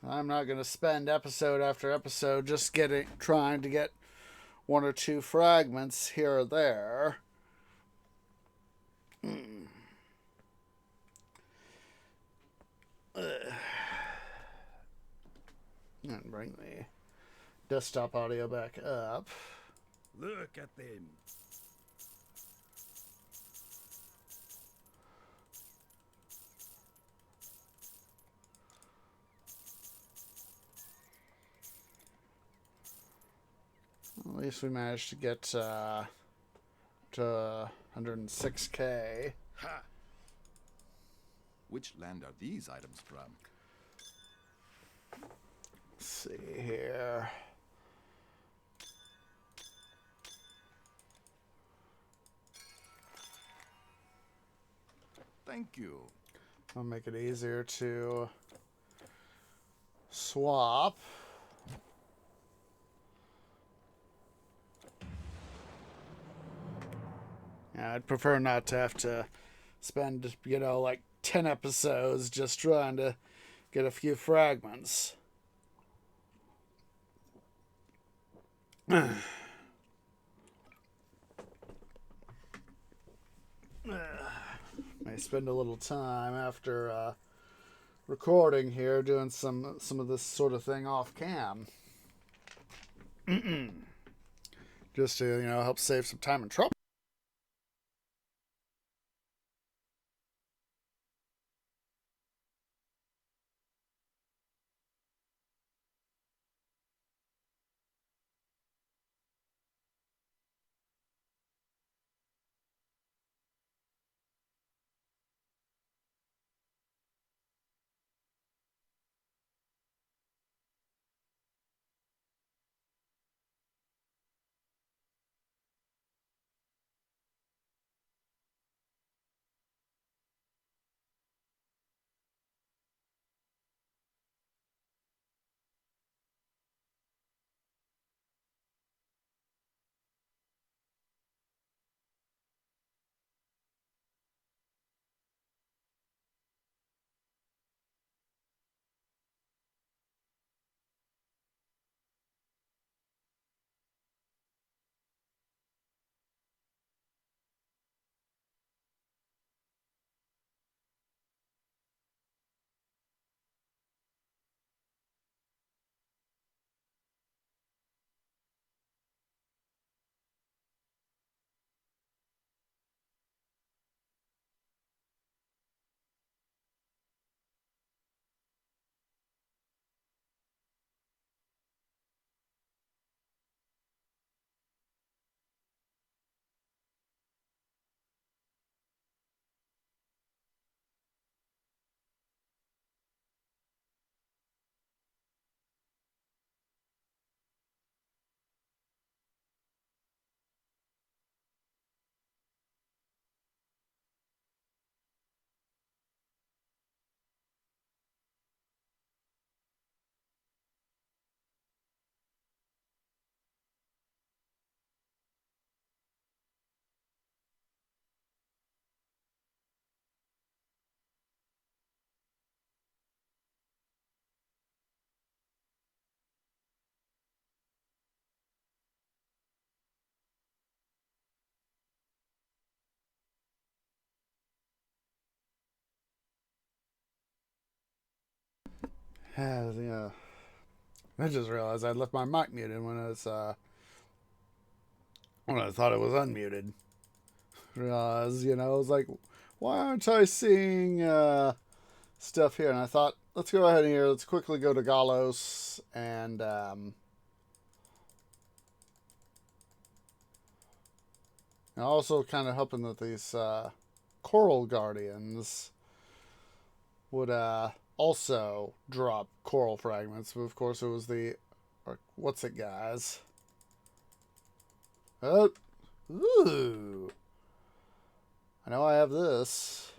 I'm not going to spend episode after episode just trying to get one or two fragments here or there. And bring the desktop audio back up. Look at them. At least we managed to get to 106k. Ha! Which land are these items from? Let's see here. Thank you. I'll make it easier to swap. Yeah, I'd prefer not to have to spend, like 10 episodes just trying to get a few fragments. May spend a little time after recording here doing some of this sort of thing off cam. Just to, help save some time and trouble. Yeah. I just realized I left my mic muted when I thought it was unmuted. Realized, I was like, why aren't I seeing stuff here? And I thought, let's go ahead here. Let's quickly go to Galos and also kind of hoping that these Coral Guardians would also drop coral fragments. But of course, it was what's it, guys? Oh, ooh! I know I have this.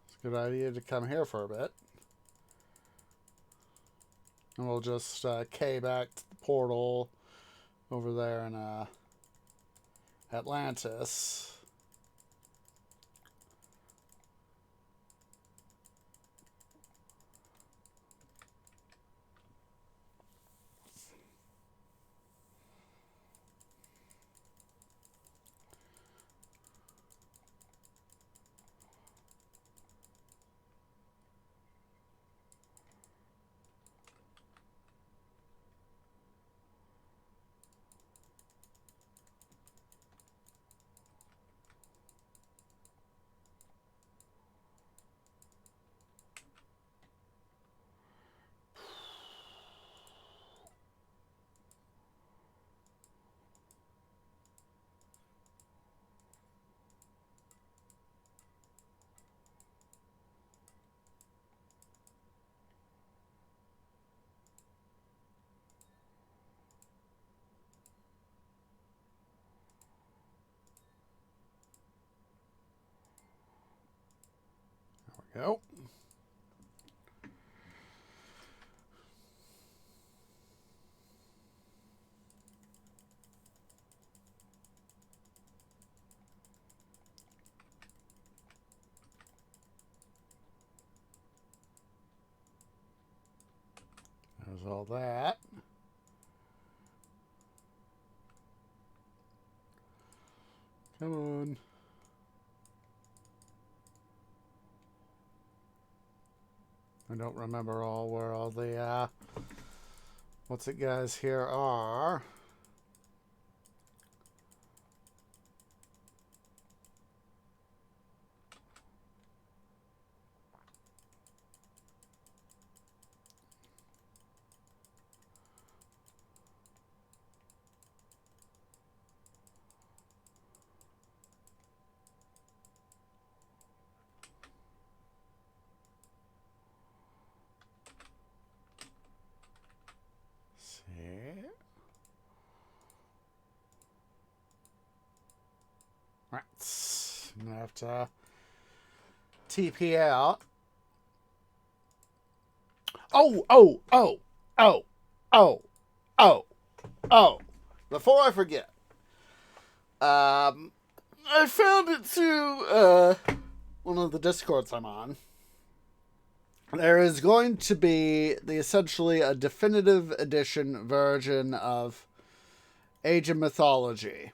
It's a good idea to come here for a bit. And we'll just K back to the portal over there in Atlantis. There we go. There's all that. Come on. I don't remember where all the what's it, guys, here are. See. Right. I'm gonna have to TP out. Oh. Before I forget, I found it to one of the Discords I'm on. There is going to be essentially a definitive edition version of Age of Mythology.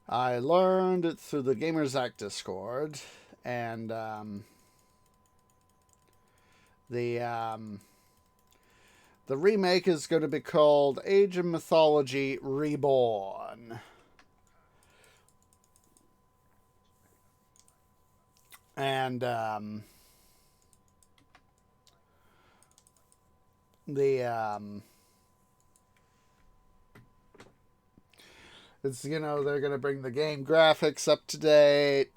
I learned it through the Gamers Act Discord, and the remake is going to be called Age of Mythology Reborn. And it's, they're going to bring the game graphics up to date.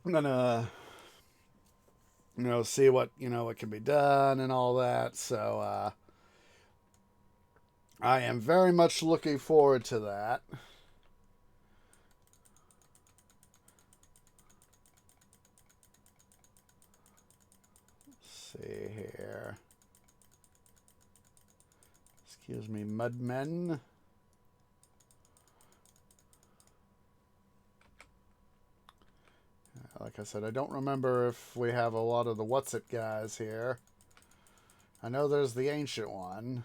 I'm going to, see what, what can be done and all that. So, I am very much looking forward to that. Let's see here. Excuse me, Mudmen. like I said, I don't remember if we have a lot of the What's-It guys here. I know there's the ancient one.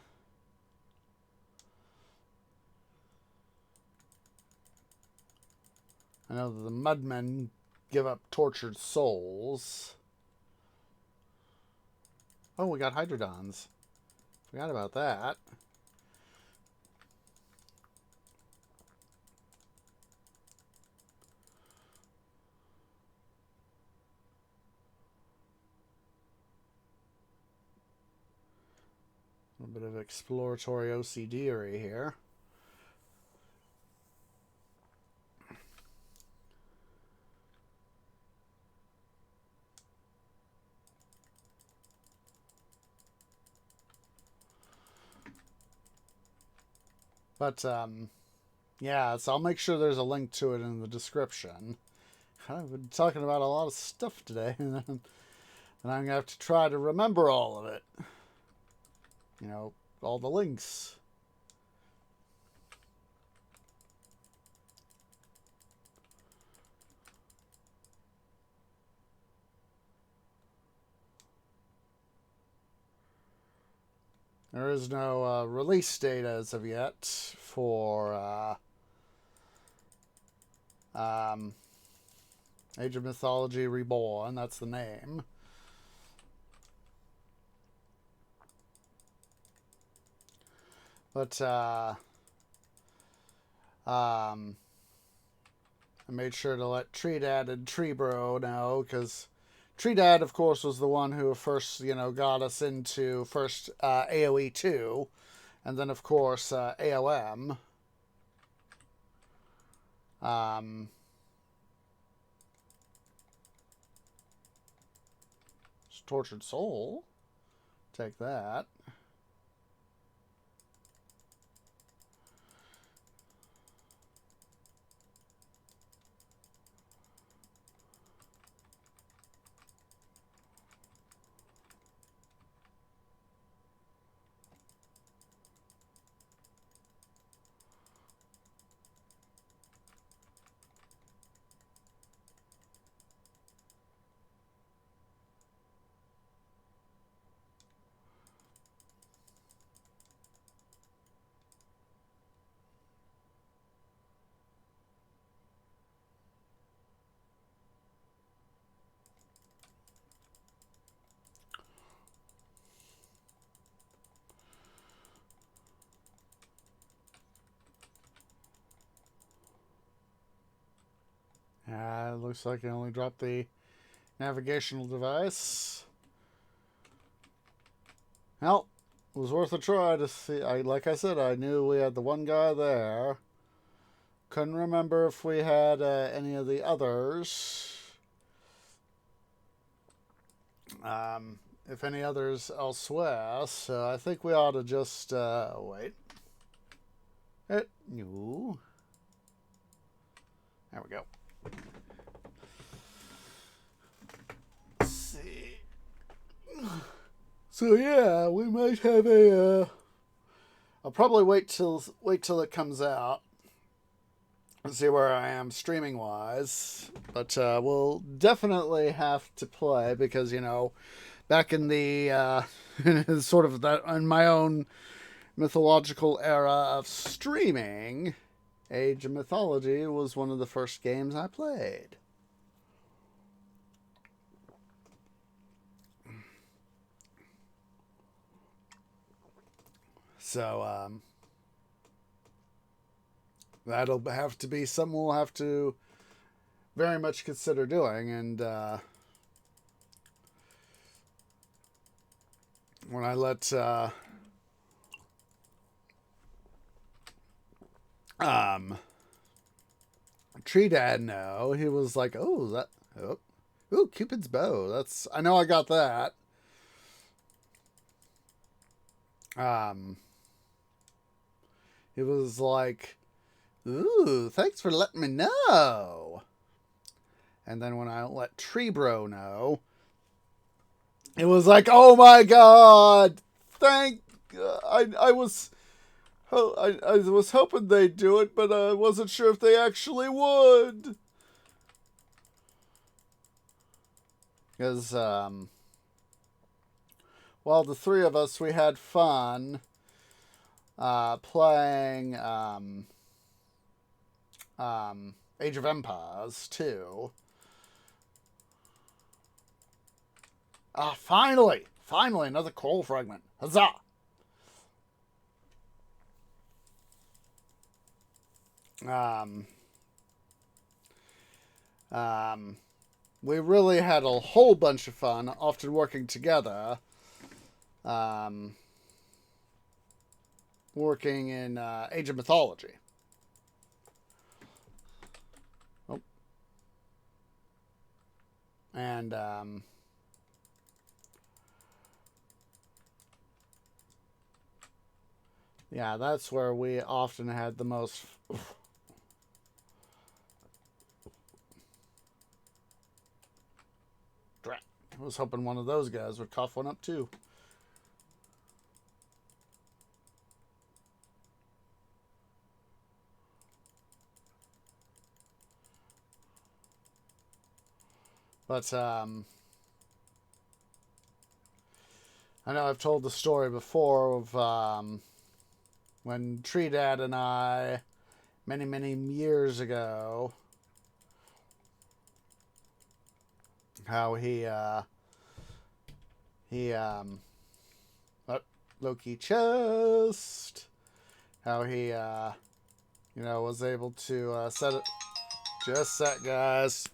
I know that the Mudmen give up tortured souls. Oh, we got Hydrodons. Forgot about that. A bit of exploratory OCD-ery here. But, yeah, so I'll make sure there's a link to it in the description. I've been talking about a lot of stuff today, and I'm going to have to try to remember all of it. You know, all the links. There is no release date as of yet for Age of Mythology Reborn. That's the name. But I made sure to let Tree Dad and Tree Bro know, because Tree Dad, of course, was the one who first, you know, got us into first AoE 2, and then, of course, AOM. Tortured Soul. Take that. It looks like I only dropped the navigational device. Well, it was worth a try to see. Like I said, I knew we had the one guy there. Couldn't remember if we had any of the others. If any others elsewhere. So I think we ought to just wait. No. There we go. Let's see. So yeah, we might have a. I'll probably wait till it comes out and see where I am streaming wise. But we'll definitely have to play because, you know, back in the sort of that in my own mythological era of streaming, Age of Mythology was one of the first games I played. So, that'll have to be something we'll have to very much consider doing. And when I let Tree Dad know, he was like, "Oh, Cupid's bow. That's I know I got that." He was like, "Ooh, thanks for letting me know." And then when I let Tree Bro know, it was like, "Oh my God, thank." I was hoping they'd do it, but I wasn't sure if they actually would. Because, well, the three of us, we had fun playing Age of Empires 2. Finally! Finally, another coal fragment. Huzzah! We really had a whole bunch of fun, often working together. Working in Age of Mythology. Oh. And, yeah, that's where we often had the most... Drat. I was hoping one of those guys would cough one up too. But, I know I've told the story before of when Tree Dad and I, many, many years ago, how he low-key chest, how he, was able to set it, just set, guys.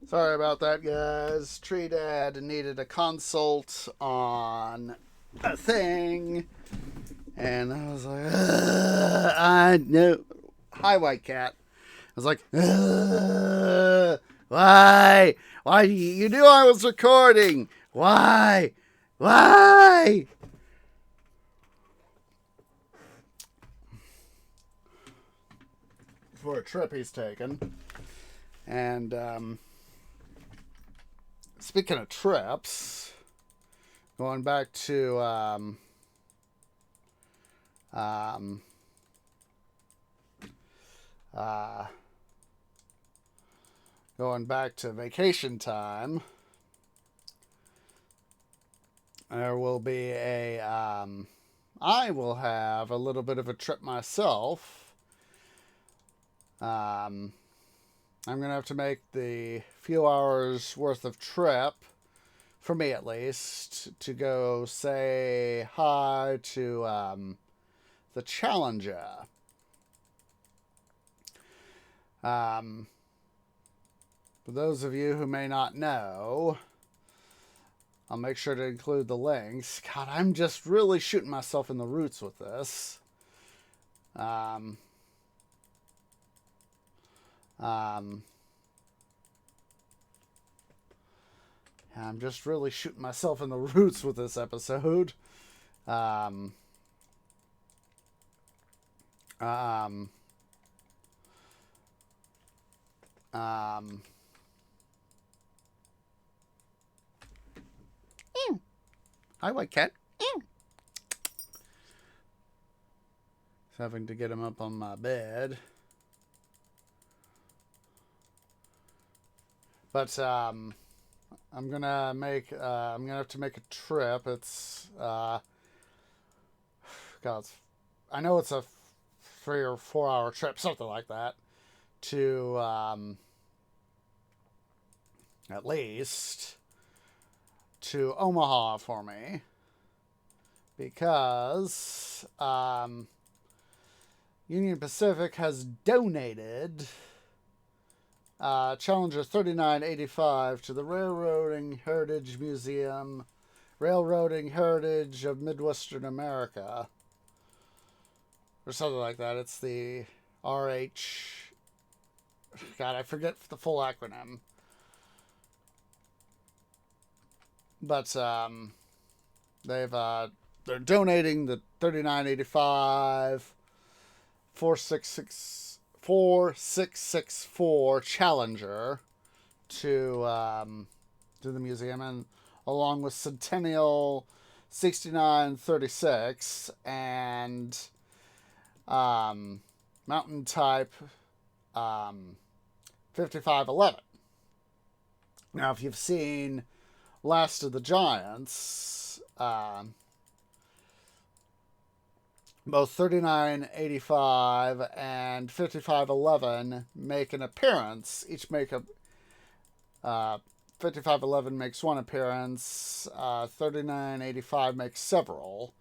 Sorry about that, guys. Tree Dad needed a consult on a thing, and I was like, I know. Hi, White Cat. I was like, why? Why? You knew I was recording. Why? Why? For a trip he's taken. And, speaking of trips, going back to, going back to vacation time, there will be I will have a little bit of a trip myself. I'm going to have to make the few hours worth of trip, for me at least, to go say hi to the Challenger. For those of you who may not know, I'll make sure to include the links. God, I'm just really shooting myself in the roots with this. I'm just really shooting myself in the roots with this episode. Hi, White Cat. Having to get him up on my bed. But I'm gonna have to make a trip. It's God, I know it's a 3 or 4 hour trip, something like that, to at least to Omaha for me, because Union Pacific has donated Challenger 3985 to the Railroading Heritage Museum, Railroading Heritage of Midwestern America, or something like that. It's the RH. God, I forget the full acronym. But they're donating the 3985 4664 Challenger to the museum, and along with Centennial 6936 and Mountain Type 5511. Now, if you've seen Last of the Giants, both 3985 and 5511 make an appearance. Each make a 5511 makes one appearance. 3985 makes several.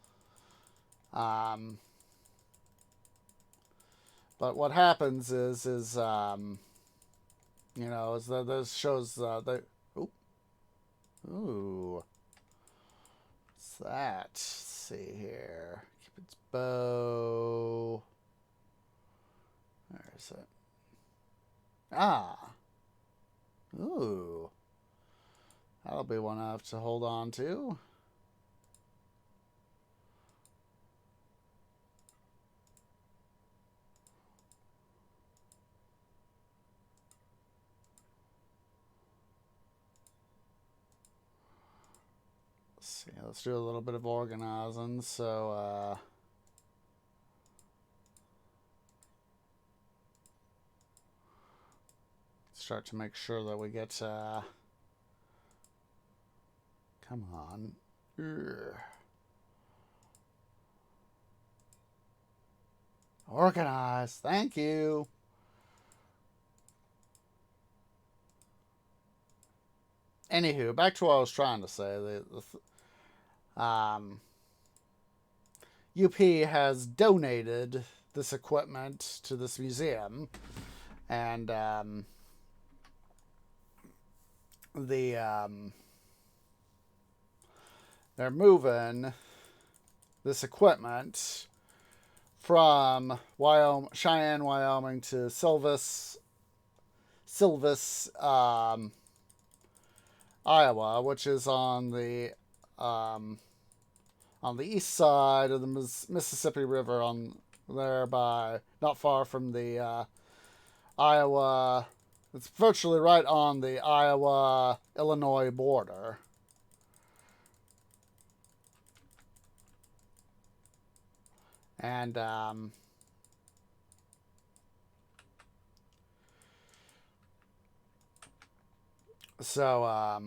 But what happens is is that this shows the. Ooh. What's that? Let's see here. Cupid's bow. Where is it? Ah. Ooh. That'll be one I have to hold on to. See, let's do a little bit of organizing. So, start to make sure that we get, come on. Urgh. Organize. Thank you. Anywho, back to what I was trying to say. UP has donated this equipment to this museum, and they're moving this equipment from Cheyenne, Wyoming to Silvis, Iowa, which is on the east side of the Mississippi River, on there by not far from the Iowa. It's virtually right on the Iowa-Illinois border. And so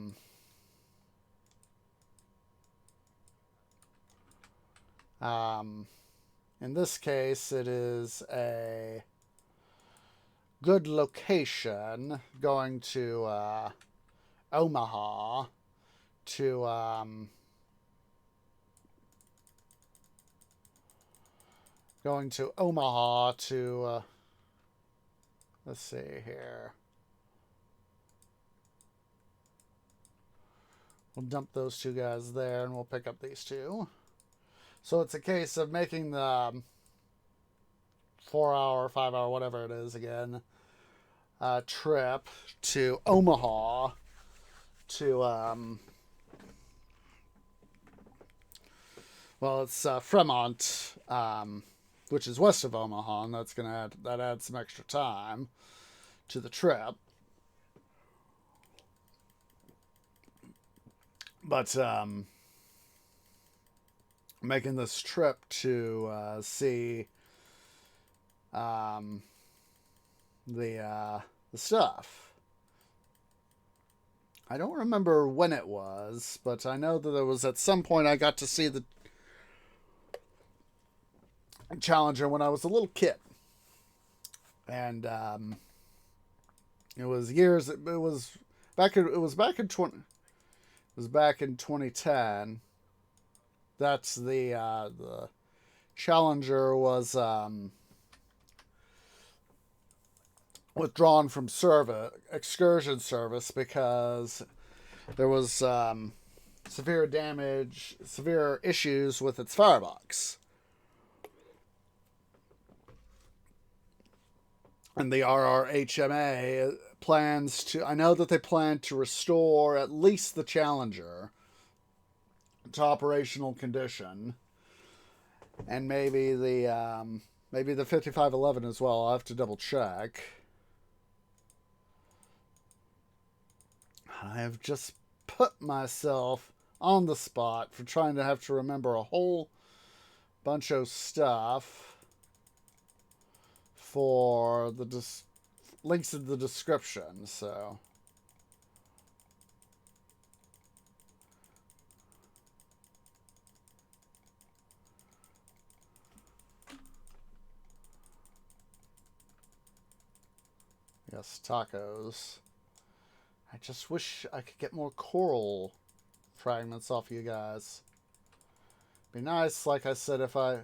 in this case, it is a good location going to Omaha to let's see here. We'll dump those two guys there and we'll pick up these two. So it's a case of making the 4-hour, 5-hour, whatever it is again, trip to Omaha to, well, it's Fremont, which is west of Omaha, and that's that adds some extra time to the trip. But making this trip to see the stuff. I don't remember when it was, but I know that there was at some point I got to see the Challenger when I was a little kid, and it was years. It was back in 2010. That's the Challenger was withdrawn from excursion service because there was severe issues with its firebox. And the RRHMA I know that they plan to restore at least the Challenger to operational condition. And maybe the 5511 as well. I'll have to double check. I have just put myself on the spot for trying to have to remember a whole bunch of stuff for the links in the description, so. Yes, tacos. I just wish I could get more coral fragments off you guys. Be nice, like I said, if I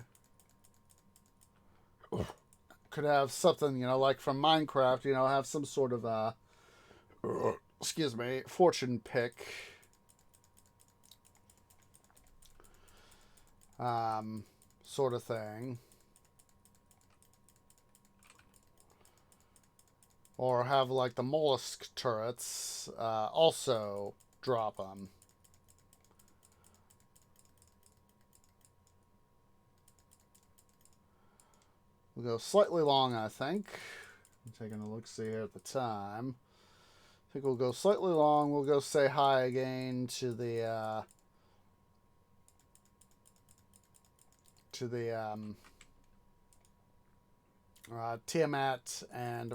could have something, like from Minecraft, have some sort of excuse me, fortune pick. Sort of thing. Or have like the mollusk turrets also drop them. We'll go slightly long, I think. I'm taking a look-see here at the time. I think we'll go slightly long. We'll go say hi again to the Tiamat and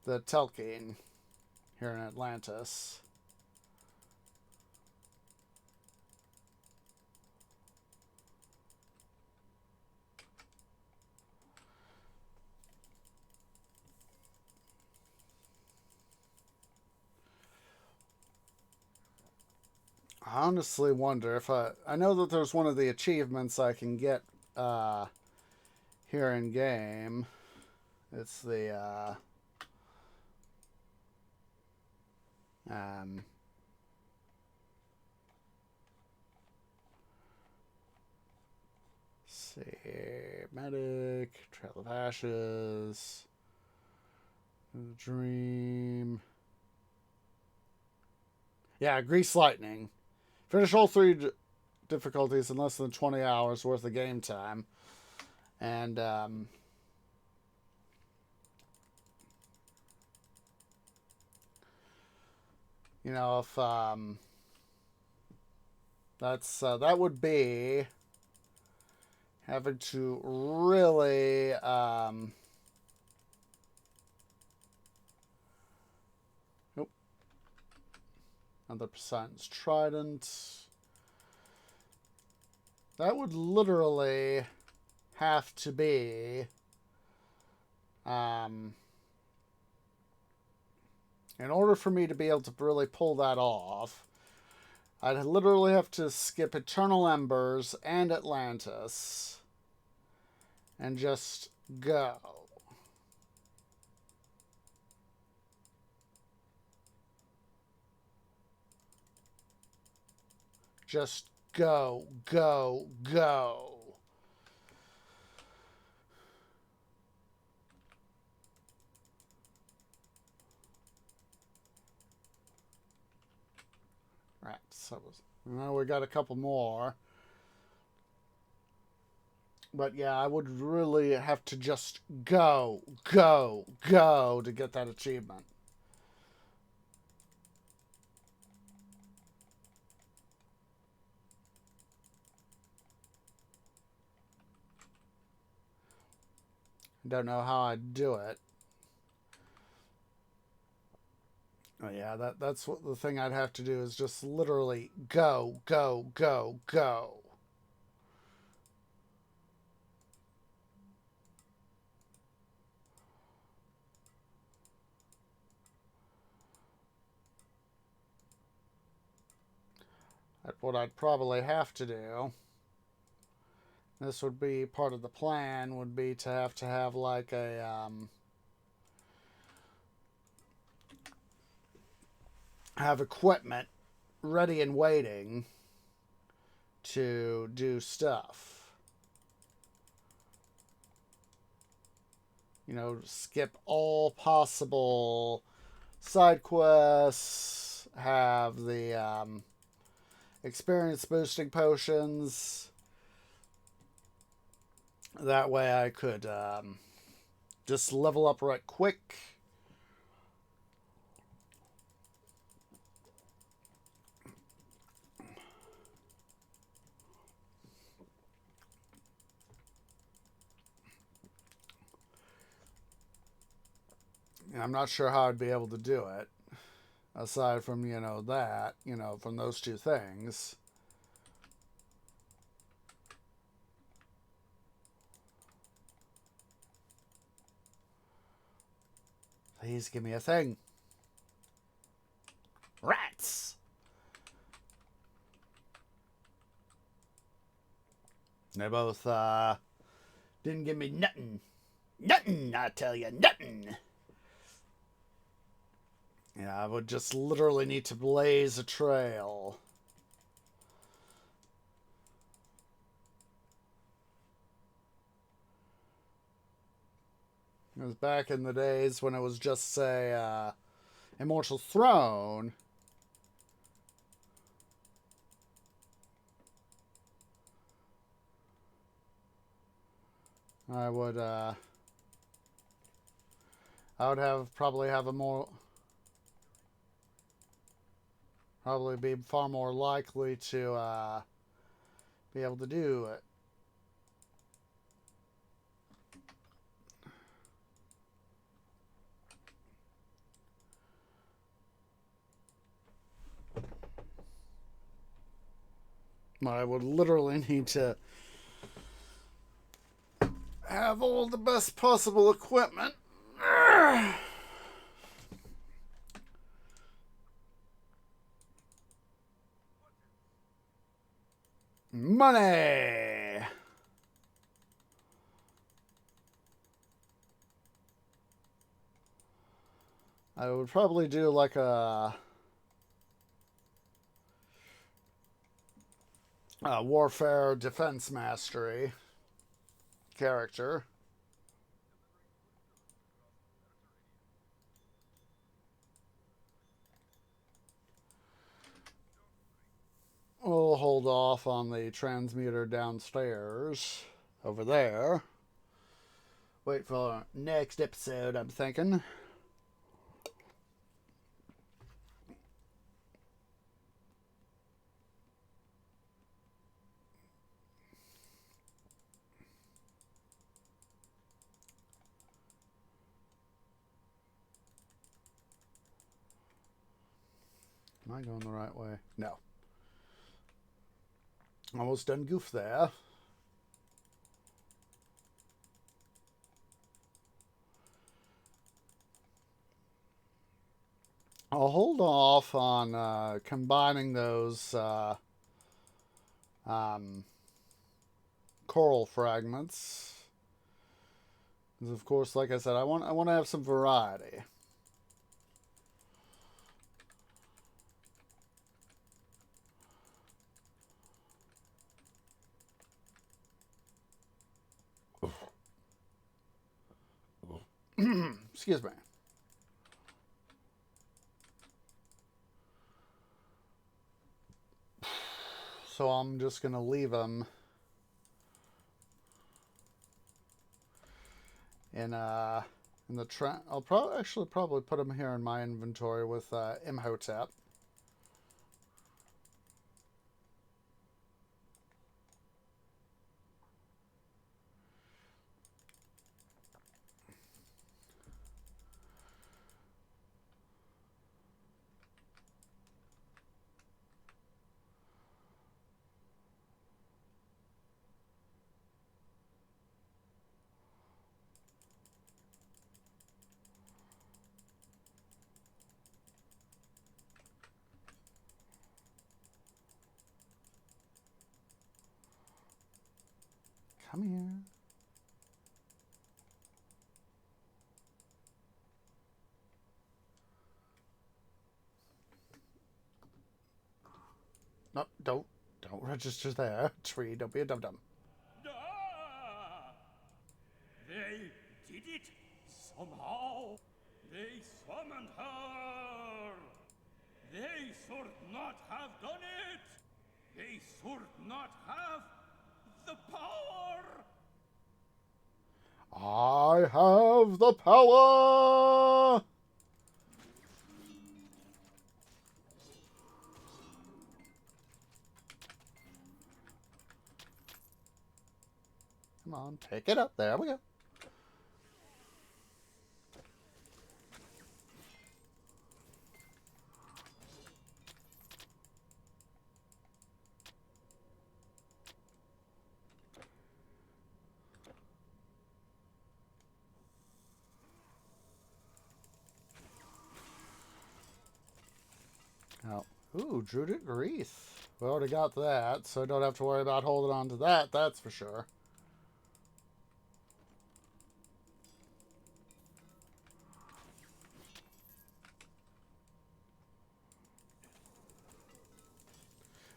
the Telkine here in Atlantis. I honestly wonder if I know that there's one of the achievements I can get here in game. It's the Um, let's see. Medic, Trail of Ashes, Dream. Yeah, Grease Lightning. Finish all 3 difficulties in less than 20 hours worth of game time. And, you know, if, that would be having to really, another Poseidon's Trident. That would literally have to be in order for me to be able to really pull that off, I'd literally have to skip Eternal Embers and Atlantis and just go. Just go, go, go. Right, so now we got a couple more. But yeah, I would really have to just go, go, go to get that achievement. Don't know how I'd do it. Oh yeah, that's what the thing I'd have to do is just literally go, go, go, go. What I'd probably have to do, this would be part of the plan, would be to have like a have equipment ready and waiting to do stuff. You know, skip all possible side quests, have the experience boosting potions. That way I could just level up right quick. I'm not sure how I'd be able to do it. Aside from, that, from those 2 things. Please give me a thing. Rats! They both, didn't give me nothing. Nothing, I tell you, nothing. Yeah, I would just literally need to blaze a trail. It was back in the days when it was just, say, Immortal Throne. I would probably be far more likely to be able to do it. But I would literally need to have all the best possible equipment. Money! I would probably do like a warfare defense mastery character. We'll hold off on the transmuter downstairs over there. Wait for next episode, I'm thinking. Am I going the right way? No. Almost done goof there. I'll hold off on combining those coral fragments. Because of course, like I said, I want to have some variety. Excuse me. So I'm just going to leave them in the I'll probably put them here in my inventory with Imhotep. Come here. No, don't register there. Tree, don't be a dum-dum. Ah! They did it somehow. They summoned her. They should not have done it. They should not have the power. I have the power! Come on, pick it up. There we go. Oh, ooh, Druidic Wreath. We already got that, so I don't have to worry about holding on to that, that's for sure.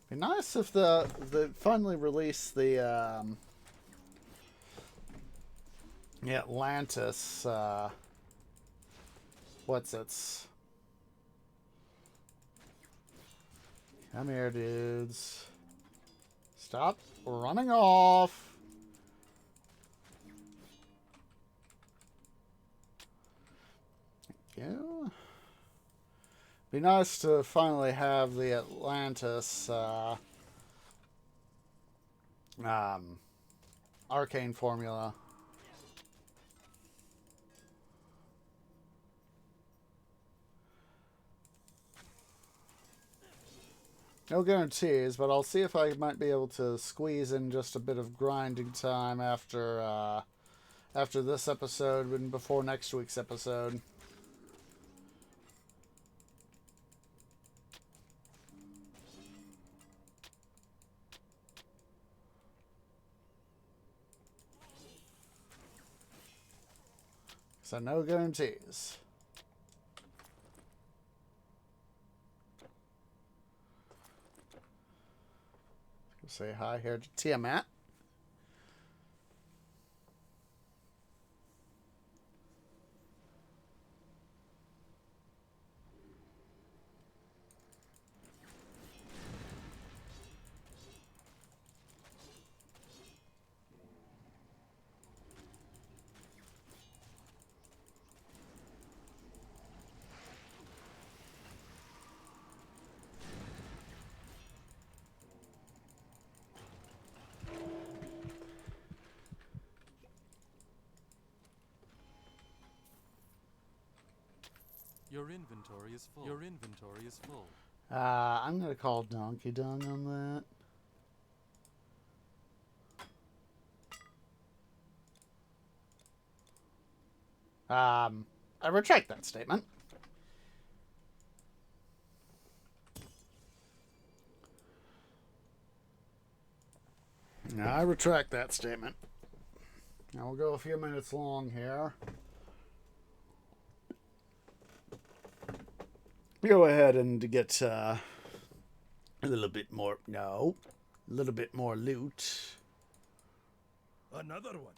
Be nice if they finally release the Atlantis, what's its... Come here, dudes. Stop running off. Thank you. Be nice to finally have the Atlantis arcane formula. No guarantees, but I'll see if I might be able to squeeze in just a bit of grinding time after this episode and before next week's episode. So no guarantees. Say hi here to Tiamat. Your inventory is full. Your inventory is full. I'm going to call Donkey Dung on that. I retract that statement. I retract that statement. Now we'll go a few minutes long here. Go ahead and get a little bit more. No, a little bit more loot. Another one.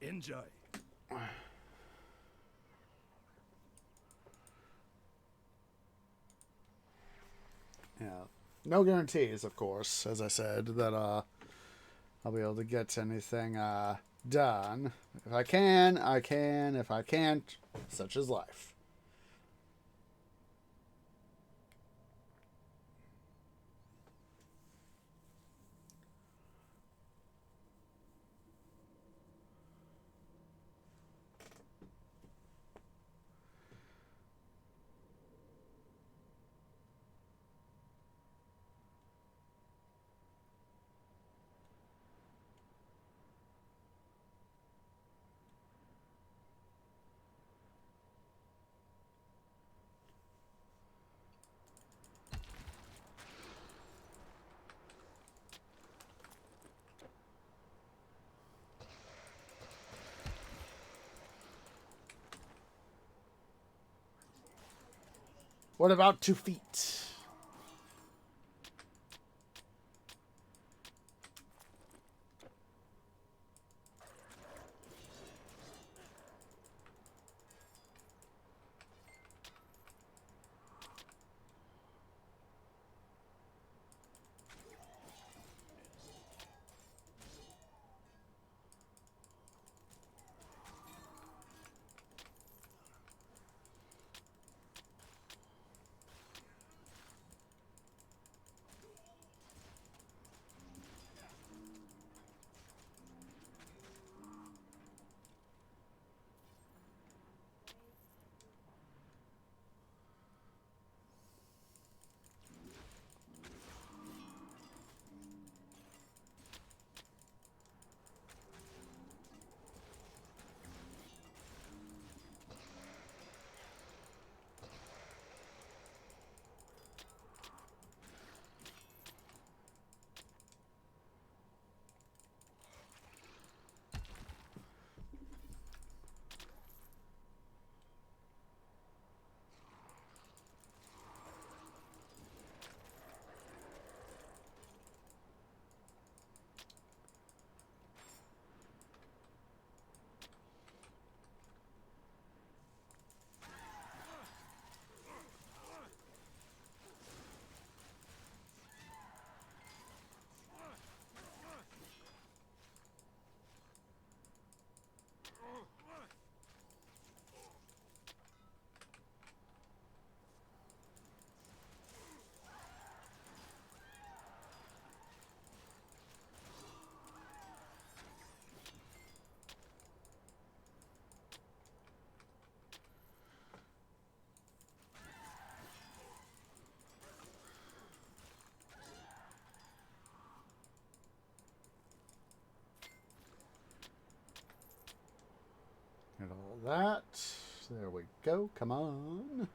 Enjoy. Yeah, no guarantees, of course, as I said, that I'll be able to get anything done. If I can, I can. If I can't, such is life. What about 2 feet? And all that. There we go. Come on.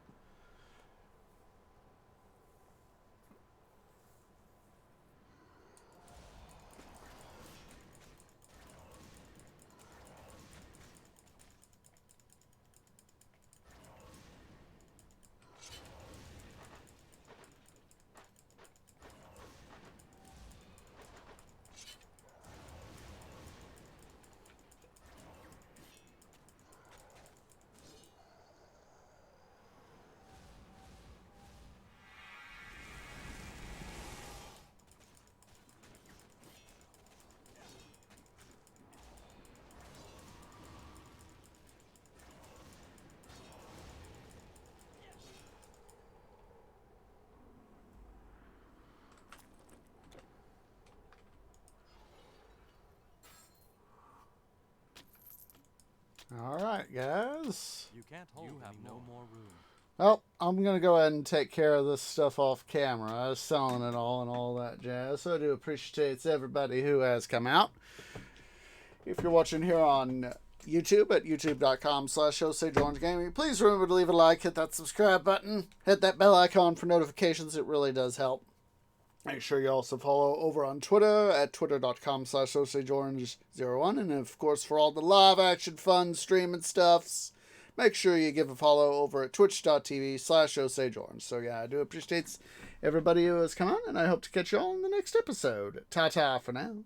All right, guys. You can't hold. You have no more room. Well, I'm going to go ahead and take care of this stuff off camera. I was selling it all and all that jazz. So I do appreciate everybody who has come out. If you're watching here on YouTube at youtube.com/OsageOrangeGaming, please remember to leave a like, hit that subscribe button, hit that bell icon for notifications. It really does help. Make sure you also follow over on Twitter at twitter.com/OsageOrange01. And of course, for all the live action fun streaming stuffs, make sure you give a follow over at twitch.tv/OsageOrange. So yeah, I do appreciate everybody who has come on, and I hope to catch you all in the next episode. Ta-ta for now.